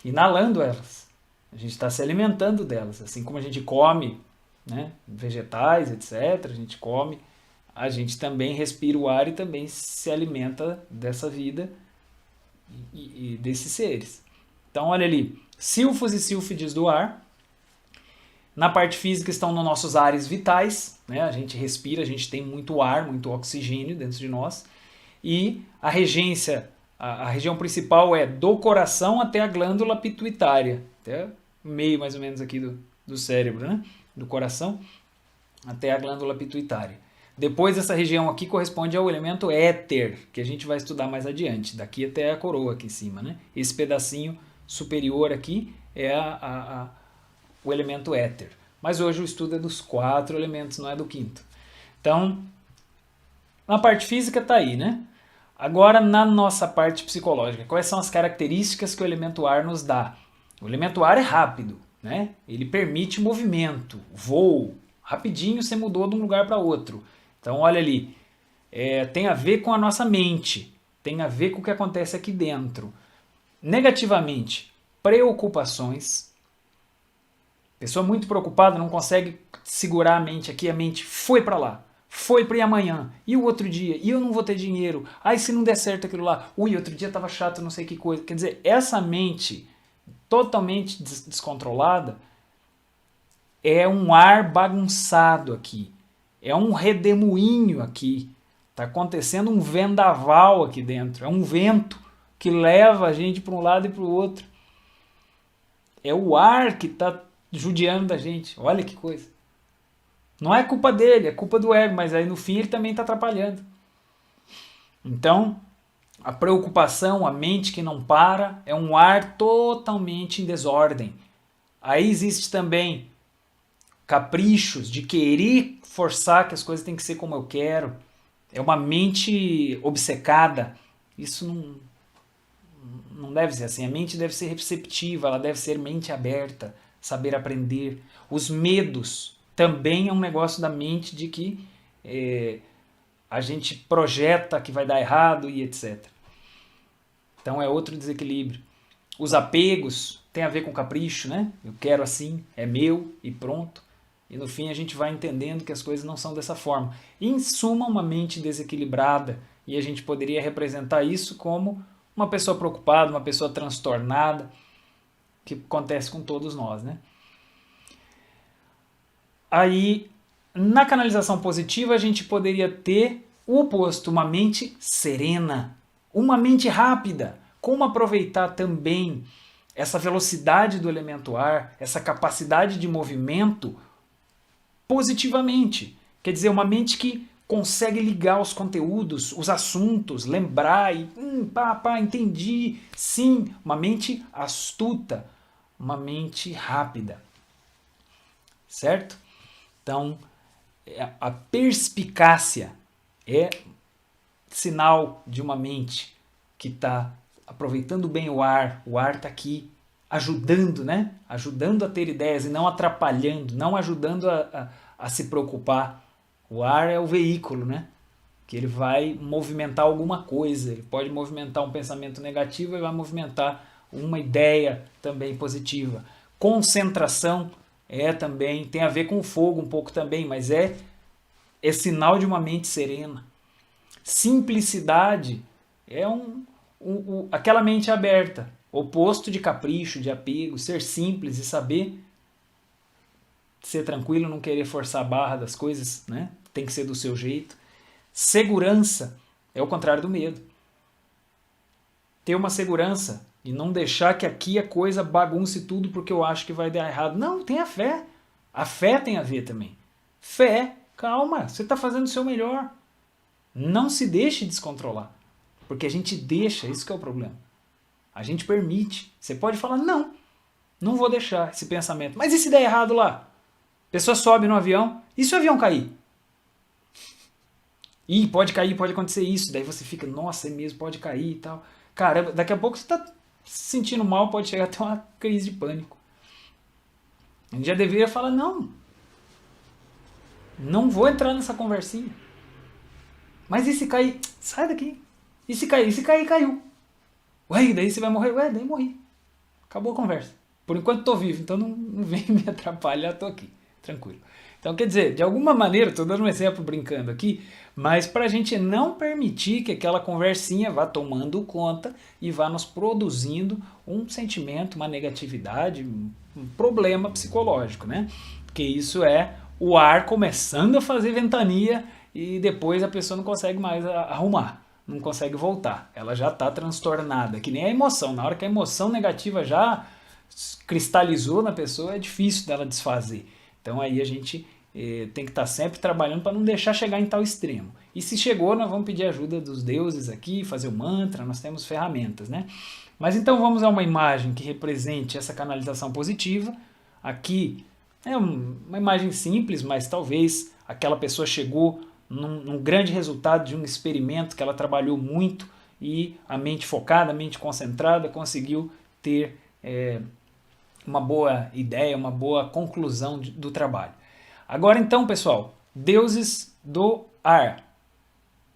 inalando elas, a gente está se alimentando delas, assim como a gente come, né, vegetais, etc., a gente come, a gente também respira o ar e também se alimenta dessa vida e desses seres. Então olha ali, silfos e sílfides do ar. Na parte física estão nos nossos ares vitais, né? A gente respira, a gente tem muito ar, muito oxigênio dentro de nós. E a regência, a região principal é do coração até a glândula pituitária, até o meio mais ou menos aqui do cérebro, né? Do coração até a glândula pituitária. Depois essa região aqui corresponde ao elemento éter, que a gente vai estudar mais adiante, daqui até a coroa aqui em cima, né? Esse pedacinho superior aqui é o elemento éter. Mas hoje o estudo é dos 4 elementos, não é do 5º. Então, na parte física está aí, né? Agora, na nossa parte psicológica, quais são as características que o elemento ar nos dá? O elemento ar é rápido, né? Ele permite movimento, voo. Rapidinho você mudou de um lugar para outro. Então, olha ali, tem a ver com a nossa mente. tem a ver com o que acontece aqui dentro. Negativamente, preocupações. Pessoa muito preocupada não consegue segurar a mente aqui, a mente foi para lá. Foi para ir amanhã, e o outro dia, e eu não vou ter dinheiro, ai se não der certo aquilo lá, ui, outro dia tava chato, não sei que coisa. Quer dizer, essa mente totalmente descontrolada é um ar bagunçado aqui, é um redemoinho aqui, tá acontecendo um vendaval aqui dentro, é um vento que leva a gente para um lado e para o outro. É o ar que tá judiando da gente, olha que coisa. Não é culpa dele, é culpa do ego, mas aí no fim ele também está atrapalhando. Então, a preocupação, a mente que não para, é um ar totalmente em desordem. Aí existe também caprichos de querer forçar que as coisas têm que ser como eu quero. É uma mente obcecada. Isso não deve ser assim. A mente deve ser receptiva, ela deve ser mente aberta, saber aprender. Os medos também é um negócio da mente de que a gente projeta que vai dar errado e etc. Então é outro desequilíbrio. Os apegos tem a ver com capricho, né? Eu quero assim, é meu e pronto. E no fim a gente vai entendendo que as coisas não são dessa forma. Em suma, uma mente desequilibrada. E a gente poderia representar isso como uma pessoa preocupada, uma pessoa transtornada, que acontece com todos nós, né? Aí, na canalização positiva, a gente poderia ter o oposto, uma mente serena, uma mente rápida. Como aproveitar também essa velocidade do elemento ar, essa capacidade de movimento positivamente. Quer dizer, uma mente que consegue ligar os conteúdos, os assuntos, lembrar e entendi. Sim, uma mente astuta, uma mente rápida. Certo? Então, a perspicácia é sinal de uma mente que está aproveitando bem o ar está aqui ajudando, né? Ajudando a ter ideias e não atrapalhando, não ajudando a se preocupar. O ar é o veículo, né? Que ele vai movimentar alguma coisa, ele pode movimentar um pensamento negativo e vai movimentar uma ideia também positiva. Concentração também, tem a ver com o fogo um pouco também, mas é sinal de uma mente serena. Simplicidade é aquela mente aberta, oposto de capricho, de apego, ser simples e saber ser tranquilo, não querer forçar a barra das coisas, né? Tem que ser do seu jeito. Segurança é o contrário do medo. Ter uma segurança e não deixar que aqui a coisa bagunce tudo porque eu acho que vai dar errado. Não, tenha fé. A fé tem a ver também. Fé, calma, você está fazendo o seu melhor. Não se deixe descontrolar. Porque a gente deixa, isso que é o problema. A gente permite. Você pode falar, não vou deixar esse pensamento. Mas e se der errado lá? A pessoa sobe no avião, e se o avião cair? Ih, pode cair, pode acontecer isso. Daí você fica, nossa, é mesmo, pode cair e tal. Caramba, daqui a pouco você está se sentindo mal, pode chegar até uma crise de pânico. A gente já deveria falar, não vou entrar nessa conversinha. Mas e se cair? Sai daqui. E se cair? E se cair, caiu. Ué, daí você vai morrer? Ué, daí morri. Acabou a conversa. Por enquanto tô vivo, então não vem me atrapalhar, tô aqui, tranquilo. Então, quer dizer, de alguma maneira, estou dando um exemplo brincando aqui, mas para a gente não permitir que aquela conversinha vá tomando conta e vá nos produzindo um sentimento, uma negatividade, um problema psicológico, né? Porque isso é o ar começando a fazer ventania e depois a pessoa não consegue mais arrumar, não consegue voltar. Ela já está transtornada, que nem a emoção. Na hora que a emoção negativa já cristalizou na pessoa, é difícil dela desfazer. Então aí a gente tem que estar sempre trabalhando para não deixar chegar em tal extremo. E se chegou, nós vamos pedir ajuda dos deuses aqui, fazer o mantra, nós temos ferramentas, né? Mas então vamos a uma imagem que represente essa canalização positiva. Aqui é uma imagem simples, mas talvez aquela pessoa chegou num grande resultado de um experimento que ela trabalhou muito e a mente focada, a mente concentrada conseguiu ter uma boa ideia, uma boa conclusão do trabalho. Agora então, pessoal, deuses do ar,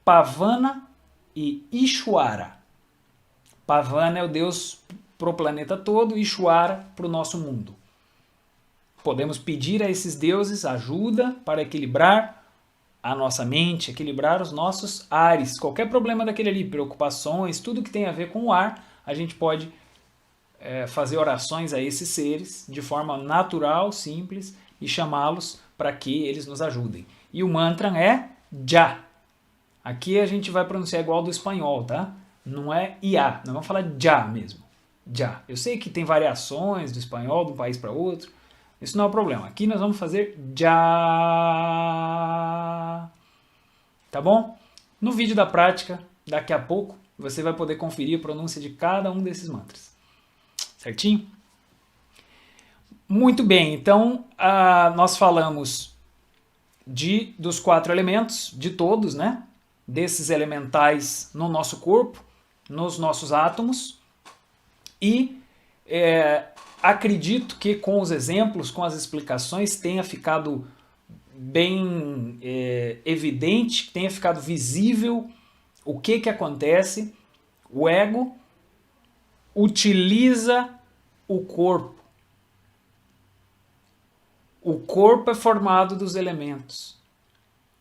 Pavana e Ishwara. Pavana é o deus para o planeta todo, Ishwara para o nosso mundo. Podemos pedir a esses deuses ajuda para equilibrar a nossa mente, equilibrar os nossos ares. Qualquer problema daquele ali, preocupações, tudo que tem a ver com o ar, a gente pode fazer orações a esses seres de forma natural, simples e chamá-los para que eles nos ajudem. E o mantra é Ja. Aqui a gente vai pronunciar igual do espanhol, tá? Não é IA, nós vamos falar Ja mesmo. Ja. Eu sei que tem variações do espanhol de um país para outro, isso não é o problema. Aqui nós vamos fazer Ja. Tá bom? No vídeo da prática, daqui a pouco, você vai poder conferir a pronúncia de cada um desses mantras. Certinho? Muito bem, então nós falamos dos 4 elementos, de todos, né? Desses elementais no nosso corpo, nos nossos átomos, e acredito que com os exemplos, com as explicações, tenha ficado bem evidente, tenha ficado visível o que acontece. O ego utiliza o corpo. O corpo é formado dos elementos.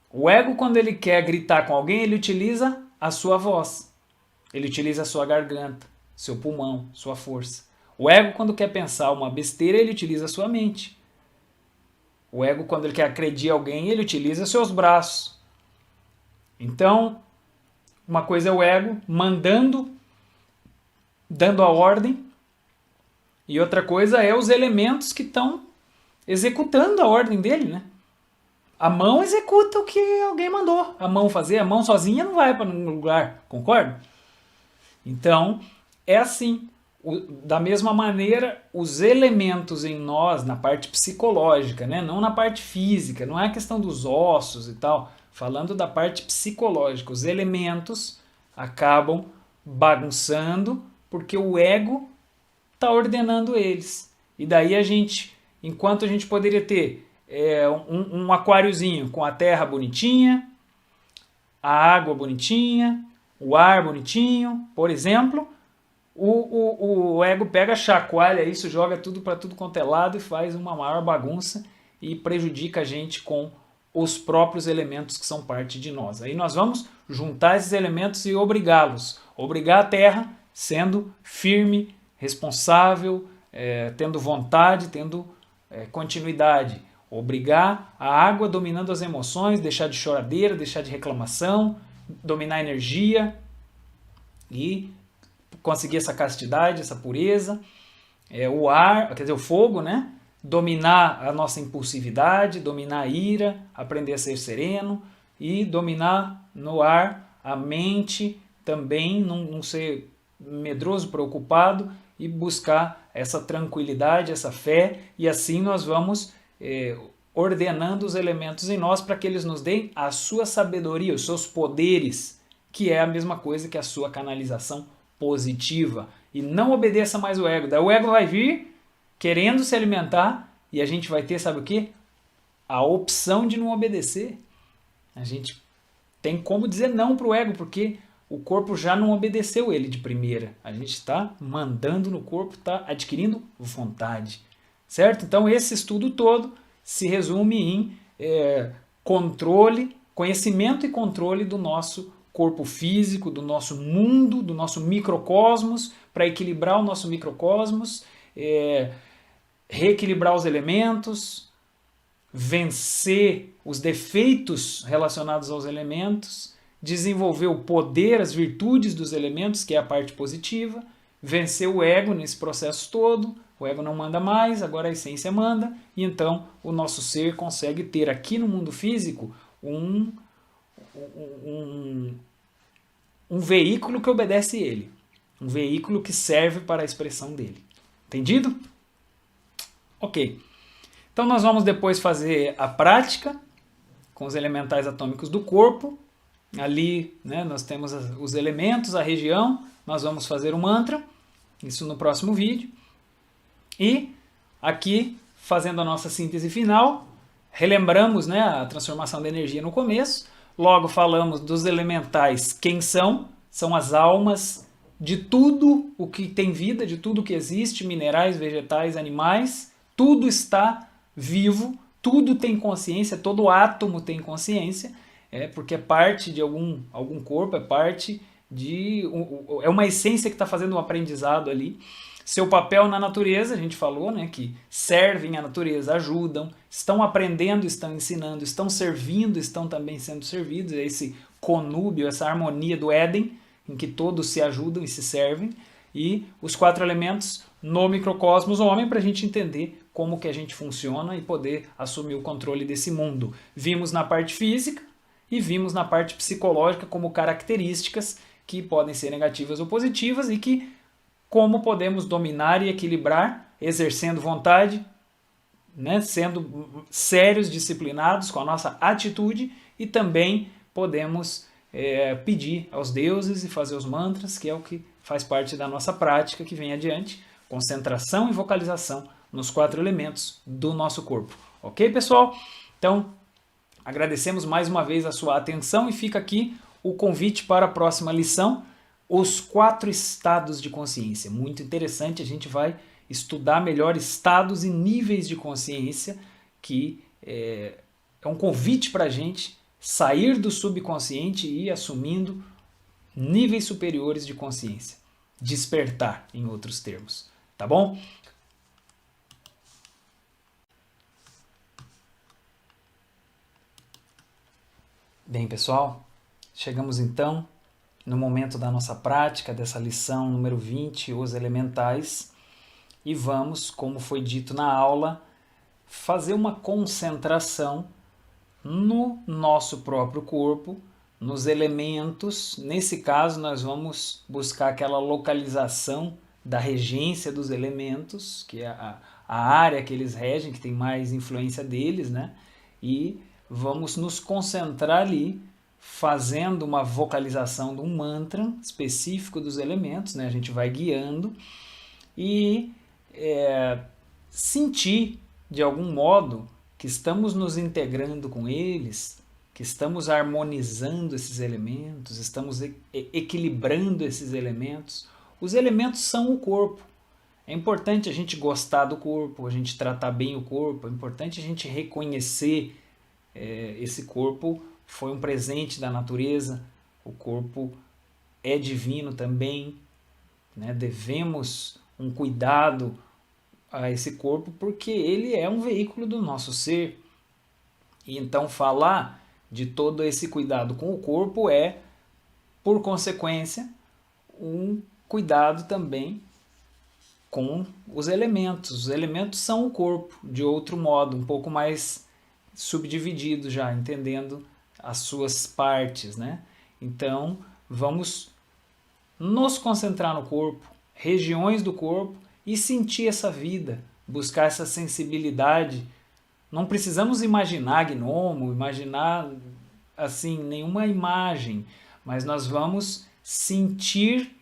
O ego, quando ele quer gritar com alguém, ele utiliza a sua voz. Ele utiliza a sua garganta, seu pulmão, sua força. O ego, quando quer pensar uma besteira, ele utiliza a sua mente. O ego, quando ele quer agredir alguém, ele utiliza seus braços. Então, uma coisa é o ego mandando, dando a ordem, e outra coisa é os elementos que estão executando a ordem dele, né? A mão executa o que alguém mandou a mão fazer, a mão sozinha não vai para nenhum lugar, concorda? Então, é assim. Da mesma maneira, os elementos em nós, na parte psicológica, né? Não na parte física, não é a questão dos ossos e tal, falando da parte psicológica, os elementos acabam bagunçando porque o ego está ordenando eles. E daí enquanto a gente poderia ter um aquáriozinho com a terra bonitinha, a água bonitinha, o ar bonitinho, por exemplo, o ego pega, chacoalha isso, joga tudo para tudo quanto é lado e faz uma maior bagunça e prejudica a gente com os próprios elementos que são parte de nós. Aí nós vamos juntar esses elementos e obrigá-los. Obrigar a terra sendo firme, responsável, tendo vontade, tendo continuidade. Obrigar a água dominando as emoções, deixar de choradeira, deixar de reclamação, dominar a energia e conseguir essa castidade, essa pureza. O ar, quer dizer, o fogo, né? Dominar a nossa impulsividade, dominar a ira, aprender a ser sereno e dominar no ar a mente também, não ser medroso, preocupado e buscar essa tranquilidade, essa fé, e assim nós vamos ordenando os elementos em nós para que eles nos deem a sua sabedoria, os seus poderes, que é a mesma coisa que a sua canalização positiva. E não obedeça mais o ego. Daí o ego vai vir querendo se alimentar e a gente vai ter, sabe o quê? A opção de não obedecer. A gente tem como dizer não para o ego, porque o corpo já não obedeceu ele de primeira. A gente está mandando no corpo, está adquirindo vontade. Certo? Então esse estudo todo se resume em conhecimento e controle do nosso corpo físico, do nosso mundo, do nosso microcosmos, para equilibrar o nosso microcosmos, reequilibrar os elementos, vencer os defeitos relacionados aos elementos, desenvolver o poder, as virtudes dos elementos, que é a parte positiva, vencer o ego nesse processo todo. O ego não manda mais, agora a essência manda, e então o nosso ser consegue ter aqui no mundo físico um veículo que obedece ele, um veículo que serve para a expressão dele. Entendido? Ok. Então nós vamos depois fazer a prática com os elementais atômicos do corpo. Ali, né, nós temos os elementos, a região, nós vamos fazer o mantra, isso no próximo vídeo. E aqui, fazendo a nossa síntese final, relembramos, né, a transformação da energia no começo, logo falamos dos elementais, quem são, são as almas de tudo o que tem vida, de tudo que existe, minerais, vegetais, animais, tudo está vivo, tudo tem consciência, todo átomo tem consciência, porque é parte de algum corpo, é parte é uma essência que está fazendo um aprendizado ali. Seu papel na natureza, a gente falou, né, que servem à natureza, ajudam, estão aprendendo, estão ensinando, estão servindo, estão também sendo servidos. É esse conúbio, essa harmonia do Éden, em que todos se ajudam e se servem. E os 4 elementos no microcosmos homem, para a gente entender como que a gente funciona e poder assumir o controle desse mundo. Vimos na parte física e vimos na parte psicológica como características que podem ser negativas ou positivas e que como podemos dominar e equilibrar, exercendo vontade, né, sendo sérios, disciplinados com a nossa atitude, e também podemos pedir aos deuses e fazer os mantras, que é o que faz parte da nossa prática que vem adiante, concentração e vocalização nos 4 elementos do nosso corpo. Ok, pessoal? Então, agradecemos mais uma vez a sua atenção e fica aqui o convite para a próxima lição, os 4 estados de consciência. Muito interessante, a gente vai estudar melhor estados e níveis de consciência, que é um convite para a gente sair do subconsciente e ir assumindo níveis superiores de consciência. Despertar, em outros termos. Tá bom? Bem, pessoal, chegamos então no momento da nossa prática, dessa lição número 20, os elementais, e vamos, como foi dito na aula, fazer uma concentração no nosso próprio corpo, nos elementos. Nesse caso, nós vamos buscar aquela localização da regência dos elementos, que é a área que eles regem, que tem mais influência deles, né? E vamos nos concentrar ali, fazendo uma vocalização de um mantra específico dos elementos, né? A gente vai guiando e sentir de algum modo que estamos nos integrando com eles, que estamos harmonizando esses elementos, estamos equilibrando esses elementos. Os elementos são o corpo. É importante a gente gostar do corpo, a gente tratar bem o corpo, é importante a gente reconhecer esse corpo foi um presente da natureza, o corpo é divino também, né? Devemos um cuidado a esse corpo porque ele é um veículo do nosso ser. E então falar de todo esse cuidado com o corpo é, por consequência, um cuidado também com os elementos. Os elementos são o corpo, de outro modo, um pouco mais subdividido já, entendendo as suas partes, né? Então, vamos nos concentrar no corpo, regiões do corpo, e sentir essa vida, buscar essa sensibilidade. Não precisamos imaginar gnomo, imaginar assim nenhuma imagem, mas nós vamos sentir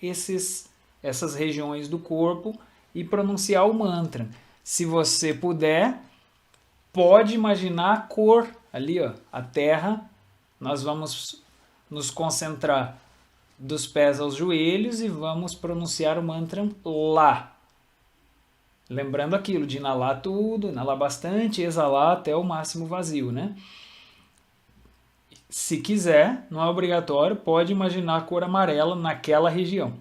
essas regiões do corpo e pronunciar o mantra. Se você puder, pode imaginar a cor ali, ó, a terra. Nós vamos nos concentrar dos pés aos joelhos e vamos pronunciar o mantra Lá. Lembrando aquilo de inalar tudo, inalar bastante, exalar até o máximo vazio, né? Se quiser, não é obrigatório, pode imaginar a cor amarela naquela região.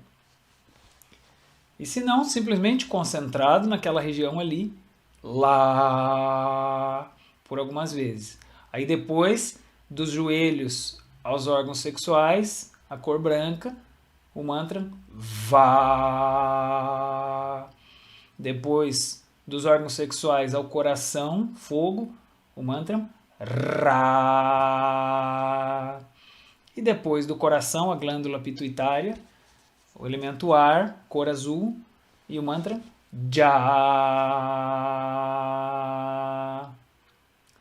E se não, simplesmente concentrado naquela região ali, Lá, por algumas vezes. Aí depois, dos joelhos aos órgãos sexuais, a cor branca, o mantra Vá. Depois dos órgãos sexuais ao coração, fogo, o mantra Ra. E depois do coração, a glândula pituitária, o elemento ar, cor azul, e o mantra Já.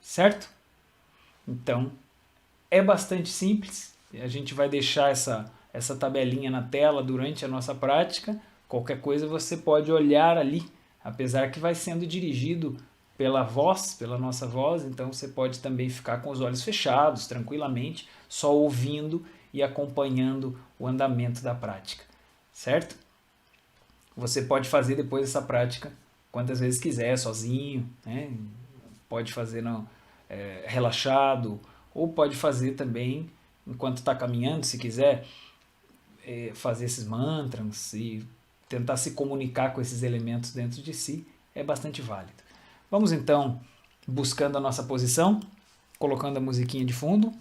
Certo? Então, é bastante simples. A gente vai deixar essa tabelinha na tela durante a nossa prática. Qualquer coisa você pode olhar ali, apesar que vai sendo dirigido pela voz, pela nossa voz, então você pode também ficar com os olhos fechados, tranquilamente, só ouvindo e acompanhando o andamento da prática, certo? Você pode fazer depois essa prática quantas vezes quiser, sozinho, né? Pode fazer relaxado, ou pode fazer também enquanto está caminhando, se quiser, fazer esses mantras e tentar se comunicar com esses elementos dentro de si, é bastante válido. Vamos então buscando a nossa posição, colocando a musiquinha de fundo.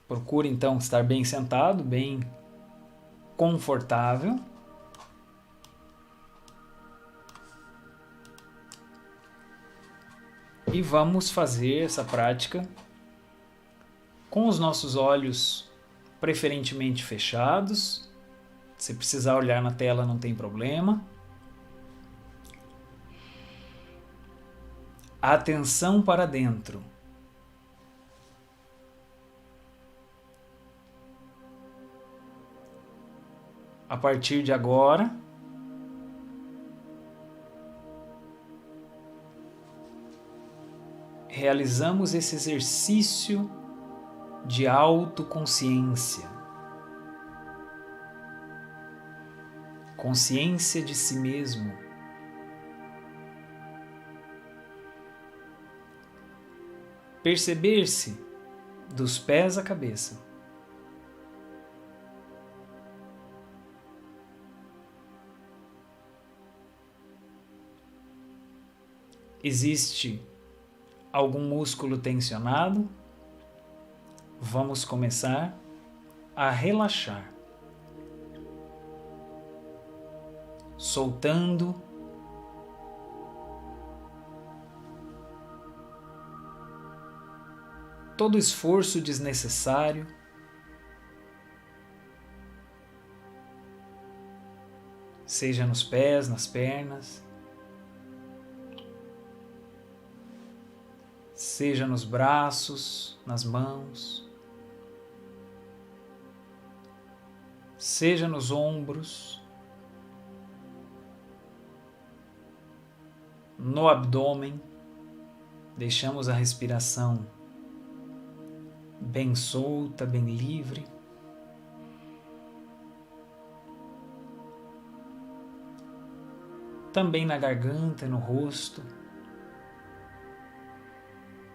Procure então estar bem sentado, bem confortável. E vamos fazer essa prática com os nossos olhos preferentemente fechados. Se precisar olhar na tela, não tem problema. Atenção para dentro. A partir de agora, realizamos esse exercício de autoconsciência. Consciência de si mesmo. Perceber-se dos pés à cabeça. Existe algum músculo tensionado? Vamos começar a relaxar, soltando todo esforço desnecessário, seja nos pés, nas pernas, seja nos braços, nas mãos, seja nos ombros, no abdômen. Deixamos a respiração bem solta, bem livre. Também na garganta, no rosto.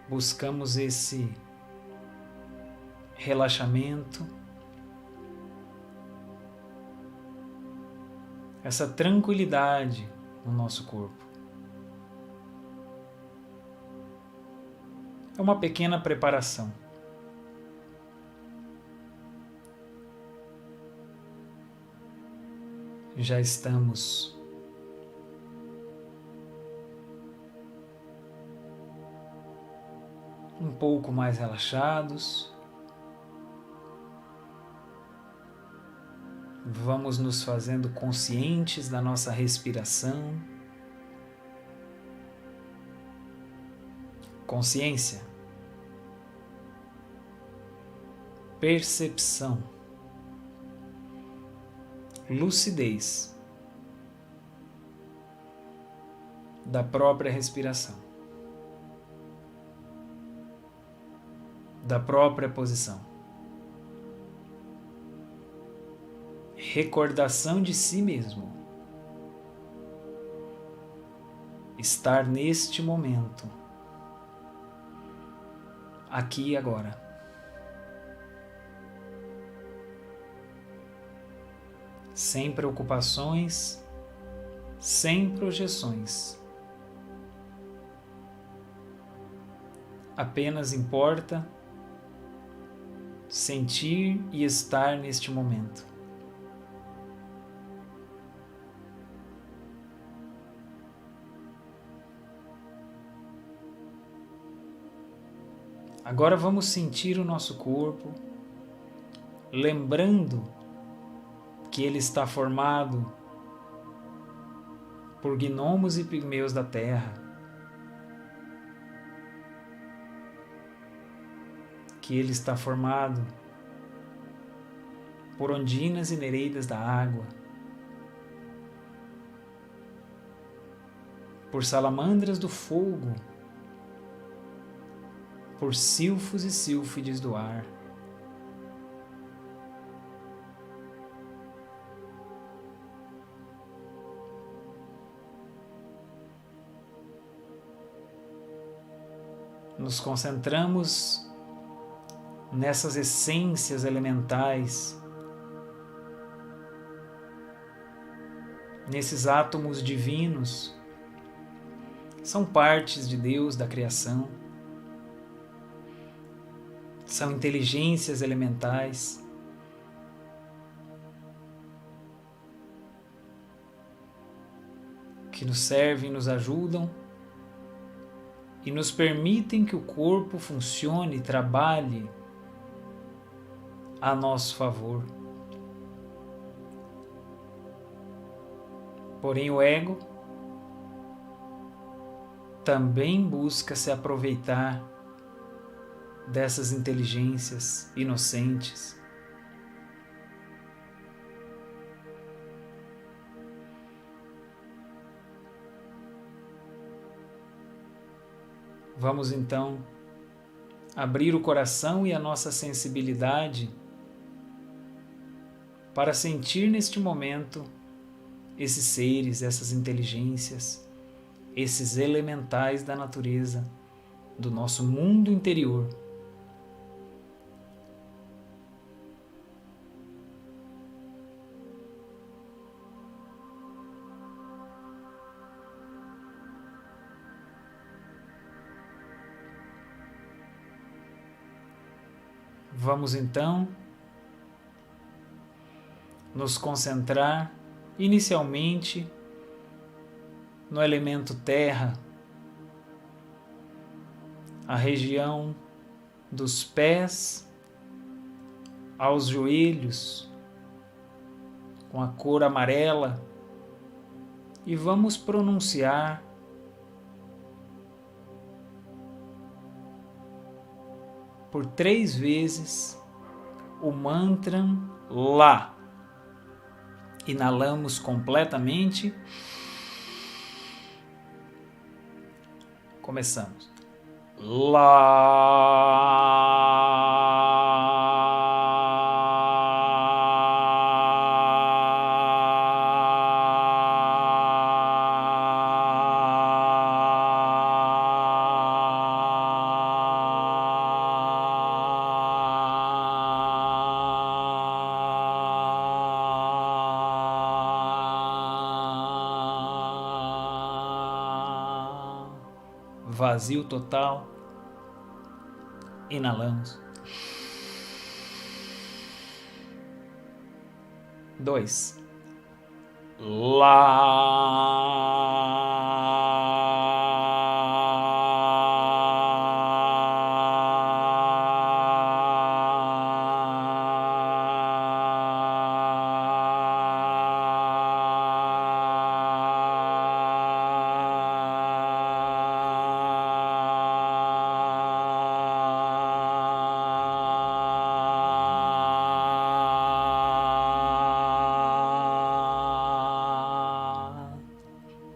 Buscamos esse relaxamento, essa tranquilidade no nosso corpo. É uma pequena preparação. Já estamos um pouco mais relaxados. Vamos nos fazendo conscientes da nossa respiração. Consciência, percepção, lucidez da própria respiração, da própria posição, recordação de si mesmo, estar neste momento, aqui e agora. Sem preocupações, sem projeções. Apenas importa sentir e estar neste momento. Agora vamos sentir o nosso corpo, lembrando que ele está formado por gnomos e pigmeus da terra, que ele está formado por ondinas e nereidas da água, por salamandras do fogo, por silfos e sílfides do ar. Nos concentramos nessas essências elementais, nesses átomos divinos, são partes de Deus, da criação, são inteligências elementais, que nos servem, nos ajudam e nos permitem que o corpo funcione e trabalhe a nosso favor. Porém, o ego também busca se aproveitar dessas inteligências inocentes. Vamos então abrir o coração e a nossa sensibilidade para sentir neste momento esses seres, essas inteligências, esses elementais da natureza, do nosso mundo interior. Vamos então nos concentrar inicialmente no elemento terra, a região dos pés aos joelhos, com a cor amarela, e vamos pronunciar por 3 vezes o mantra Lá. Inalamos completamente. Começamos. Vazio total. Inalamos. 2.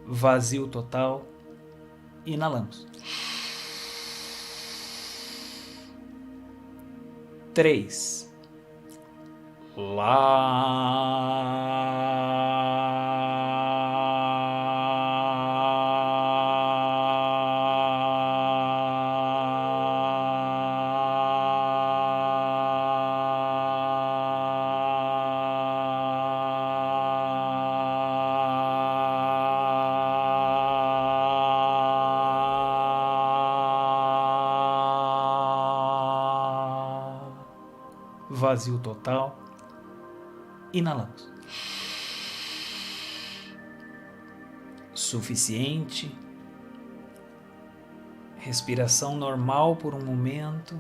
Vazio total. Inalamos. 3. Vazio total. Inalamos. Suficiente. Respiração normal por um momento.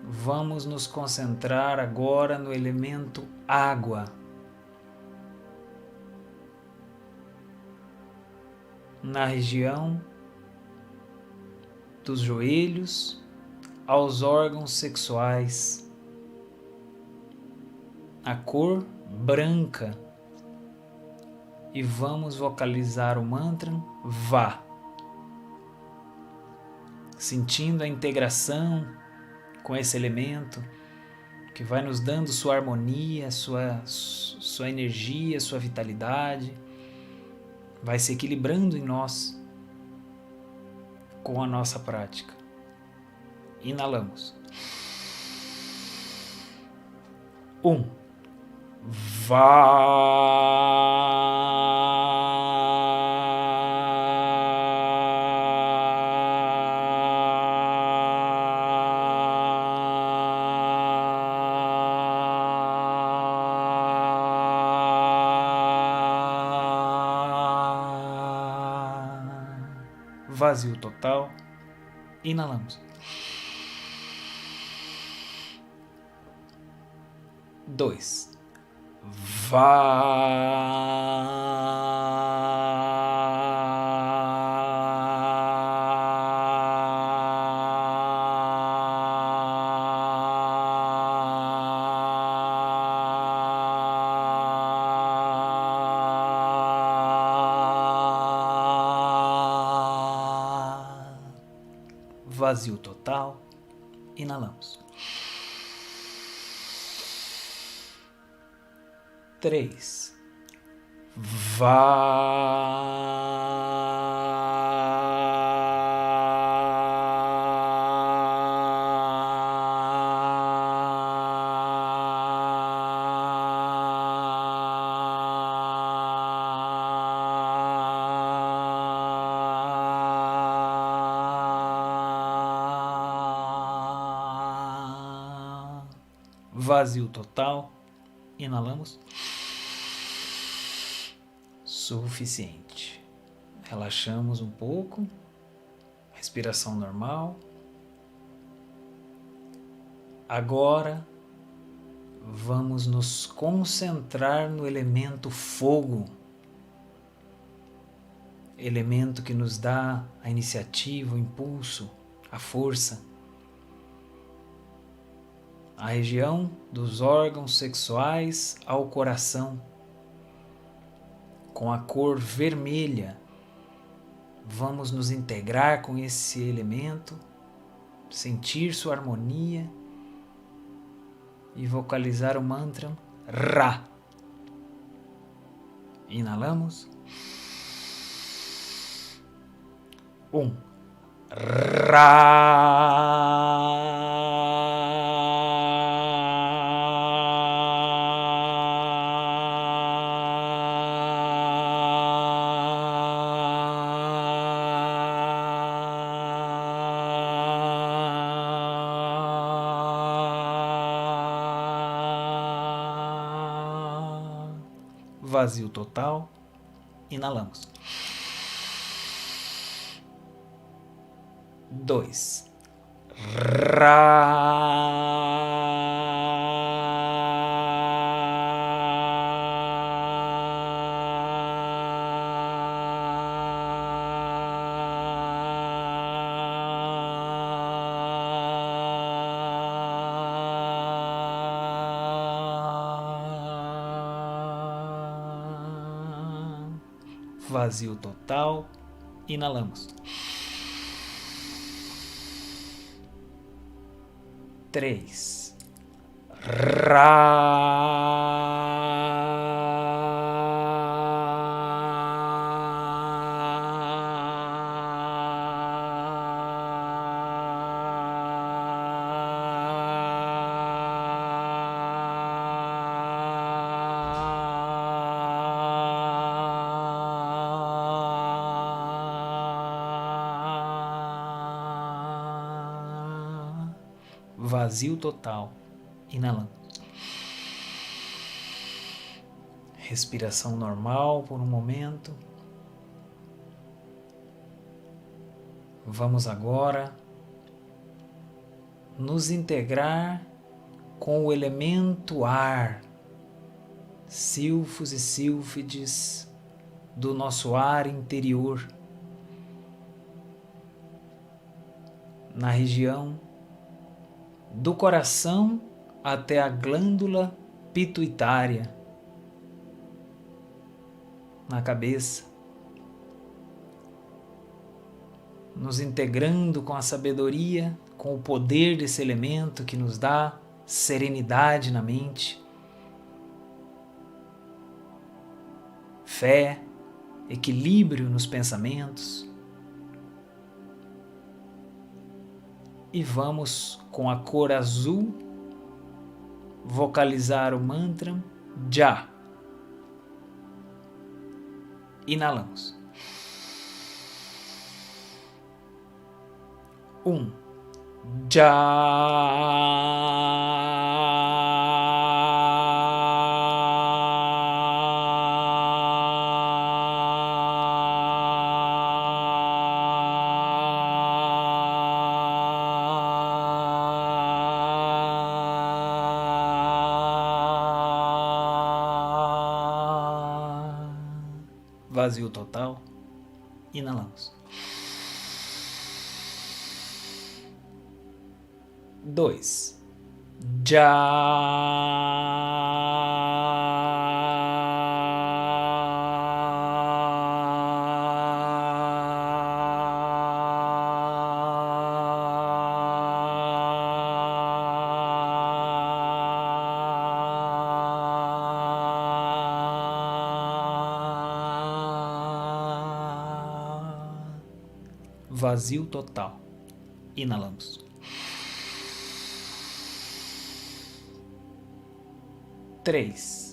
Vamos nos concentrar agora no elemento água. Na região dos joelhos aos órgãos sexuais, a cor branca, e vamos vocalizar o mantra Vá. sentindo a integração com esse elemento que vai nos dando sua harmonia, sua energia, sua vitalidade, vai se equilibrando em nós com a nossa prática. Inalamos. 1. Vazio total. Inalamos. 2. Vazio total. Inalamos. 3. Vazio total. Inalamos. Suficiente. Relaxamos um pouco. Respiração normal. Agora vamos nos concentrar no elemento fogo. Elemento que nos dá a iniciativa, o impulso, a força. A região dos órgãos sexuais ao coração, com a cor vermelha. Vamos nos integrar com esse elemento, sentir sua harmonia e vocalizar o mantra Ra. Inalamos. 1. Ra. Vazio total. Inalamos. 2. Vazio total. Inalamos. 3. Vazio total. Inalando. Respiração normal por um momento. Vamos agora nos integrar com o elemento ar, silfos e sílfides do nosso ar interior, na região do coração até a glândula pituitária, na cabeça. nos integrando com a sabedoria, com o poder desse elemento que nos dá serenidade na mente, fé, equilíbrio nos pensamentos. E vamos, com a cor azul, vocalizar o mantra Já. Inalamos. 1. Vazio total. Inalamos. 2. Vazio total. Inalamos. 3.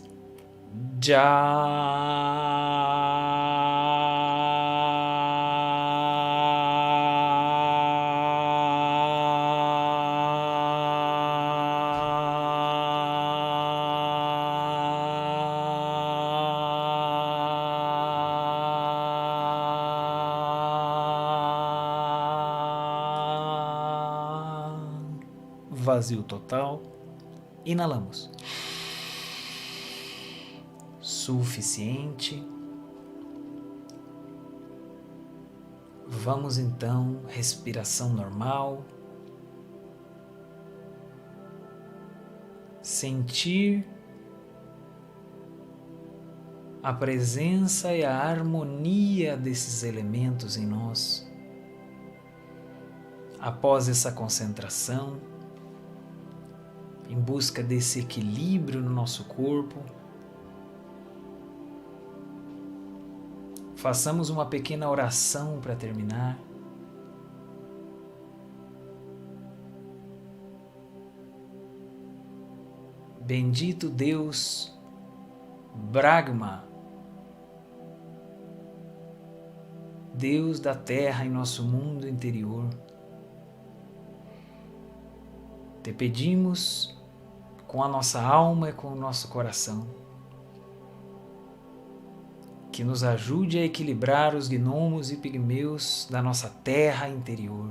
Vazio total. Inalamos. Suficiente. Vamos então, respiração normal. Sentir a presença e a harmonia desses elementos em nós. Após essa concentração, em busca desse equilíbrio no nosso corpo, façamos uma pequena oração para terminar. Bendito Deus Brahma, Deus da terra em nosso mundo interior, te pedimos com a nossa alma e com o nosso coração que nos ajude a equilibrar os gnomos e pigmeus da nossa terra interior,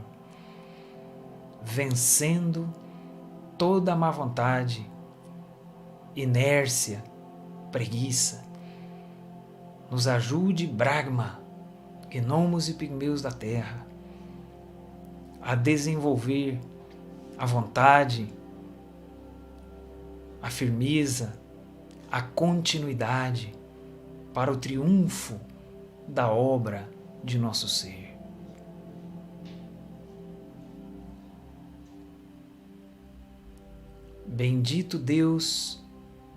vencendo toda a má vontade, inércia, preguiça. Nos ajude, Brahma, gnomos e pigmeus da terra, a desenvolver a vontade, a firmeza, a continuidade para o triunfo da obra de nosso ser. Bendito Deus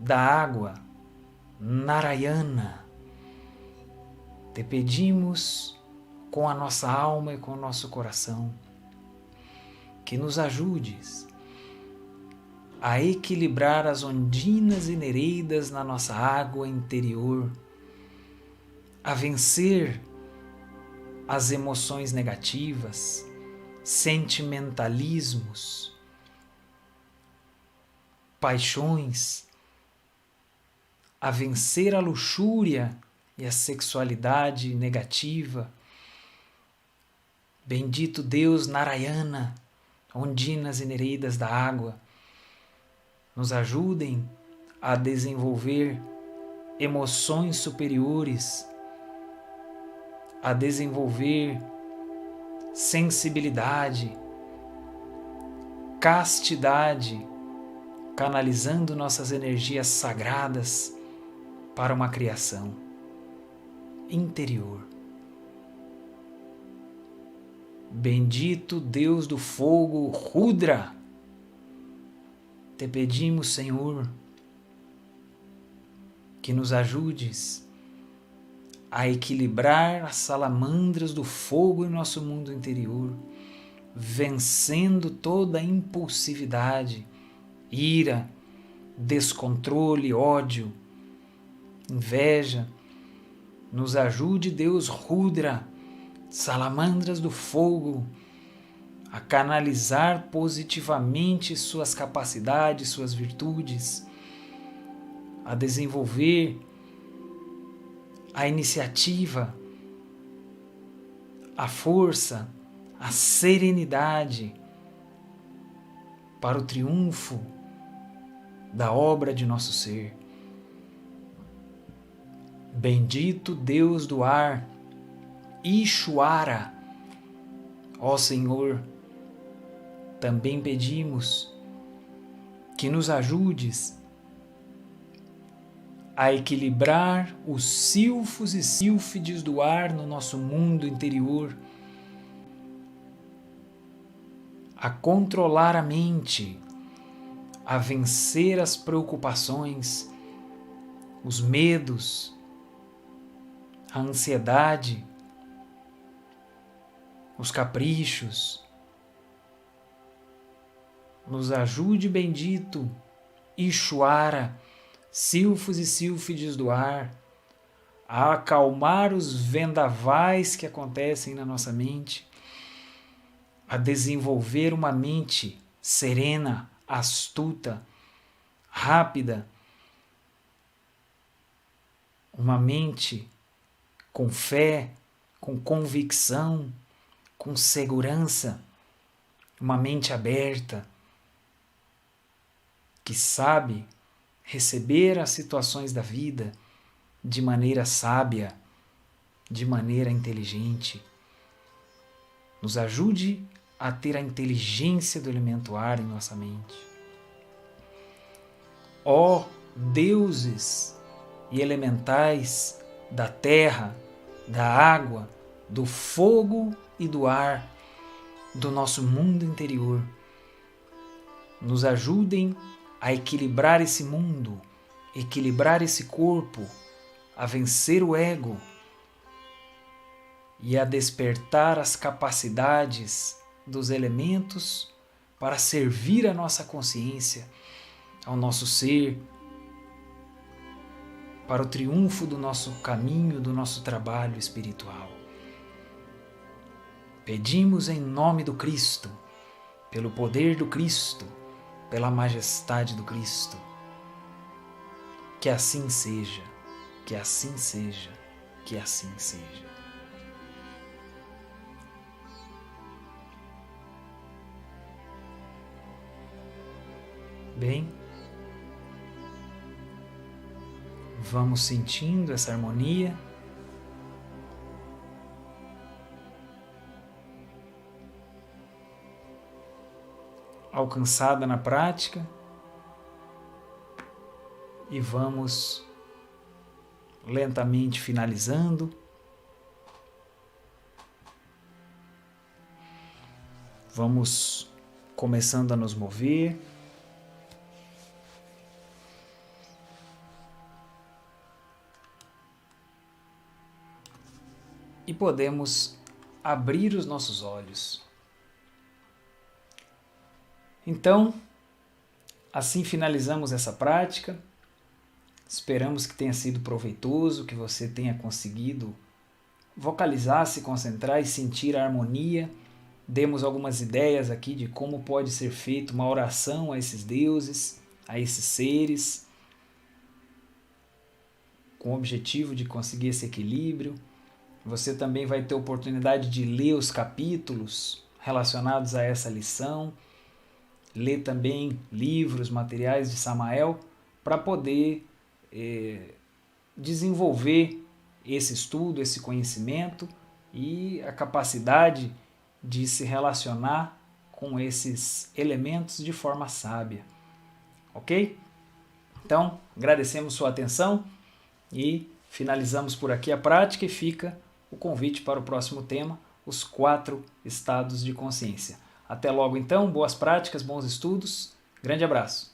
da água, Narayana, te pedimos com a nossa alma e com o nosso coração que nos ajudes a equilibrar as ondinas e nereidas na nossa água interior, a vencer as emoções negativas, sentimentalismos, paixões, a vencer a luxúria e a sexualidade negativa. Bendito Deus Narayana, ondinas e nereidas da água, nos ajudem a desenvolver emoções superiores, a desenvolver sensibilidade, castidade, canalizando nossas energias sagradas para uma criação interior. Bendito Deus do fogo, Rudra, te pedimos, Senhor, que nos ajudes a equilibrar as salamandras do fogo em nosso mundo interior, vencendo toda a impulsividade, ira, descontrole, ódio, inveja. Nos ajude, Deus Rudra, salamandras do fogo, a canalizar positivamente suas capacidades, suas virtudes, a desenvolver a iniciativa, a força, a serenidade para o triunfo da obra de nosso ser. Bendito Deus do ar, Ishwara, ó Senhor, também pedimos que nos ajudes a equilibrar os silfos e sílfides do ar no nosso mundo interior, a controlar a mente, a vencer as preocupações, os medos, a ansiedade, os caprichos. Nos ajude, bendito Ishwara, silfos e sílfides do ar, a acalmar os vendavais que acontecem na nossa mente, a desenvolver uma mente serena, astuta, rápida, uma mente com fé, com convicção, com segurança, uma mente aberta, que sabe receber as situações da vida de maneira sábia, de maneira inteligente. Nos ajude a ter a inteligência do elemento ar em nossa mente. Ó deuses e elementais da terra, da água, do fogo e do ar, do nosso mundo interior, nos ajudem a equilibrar esse mundo, equilibrar esse corpo, a vencer o ego e a despertar as capacidades dos elementos para servir a nossa consciência, ao nosso ser, para o triunfo do nosso caminho, do nosso trabalho espiritual. Pedimos em nome do Cristo, pelo poder do Cristo, pela majestade do Cristo, que assim seja, que assim seja, que assim seja. Bem, vamos sentindo essa harmonia. Alcançada na prática, e vamos lentamente finalizando. Vamos começando a nos mover. E podemos abrir os nossos olhos. Então, assim finalizamos essa prática. Esperamos que tenha sido proveitoso, que você tenha conseguido vocalizar, se concentrar e sentir a harmonia. Demos algumas ideias aqui de como pode ser feita uma oração a esses deuses, a esses seres, com o objetivo de conseguir esse equilíbrio. Você também vai ter oportunidade de ler os capítulos relacionados a essa lição, ler também livros, materiais de Samael, para poder desenvolver esse estudo, esse conhecimento e a capacidade de se relacionar com esses elementos de forma sábia. Ok? Então, agradecemos sua atenção e finalizamos por aqui a prática e fica o convite para o próximo tema, os 4 estados de consciência. Até logo então, boas práticas, bons estudos, grande abraço!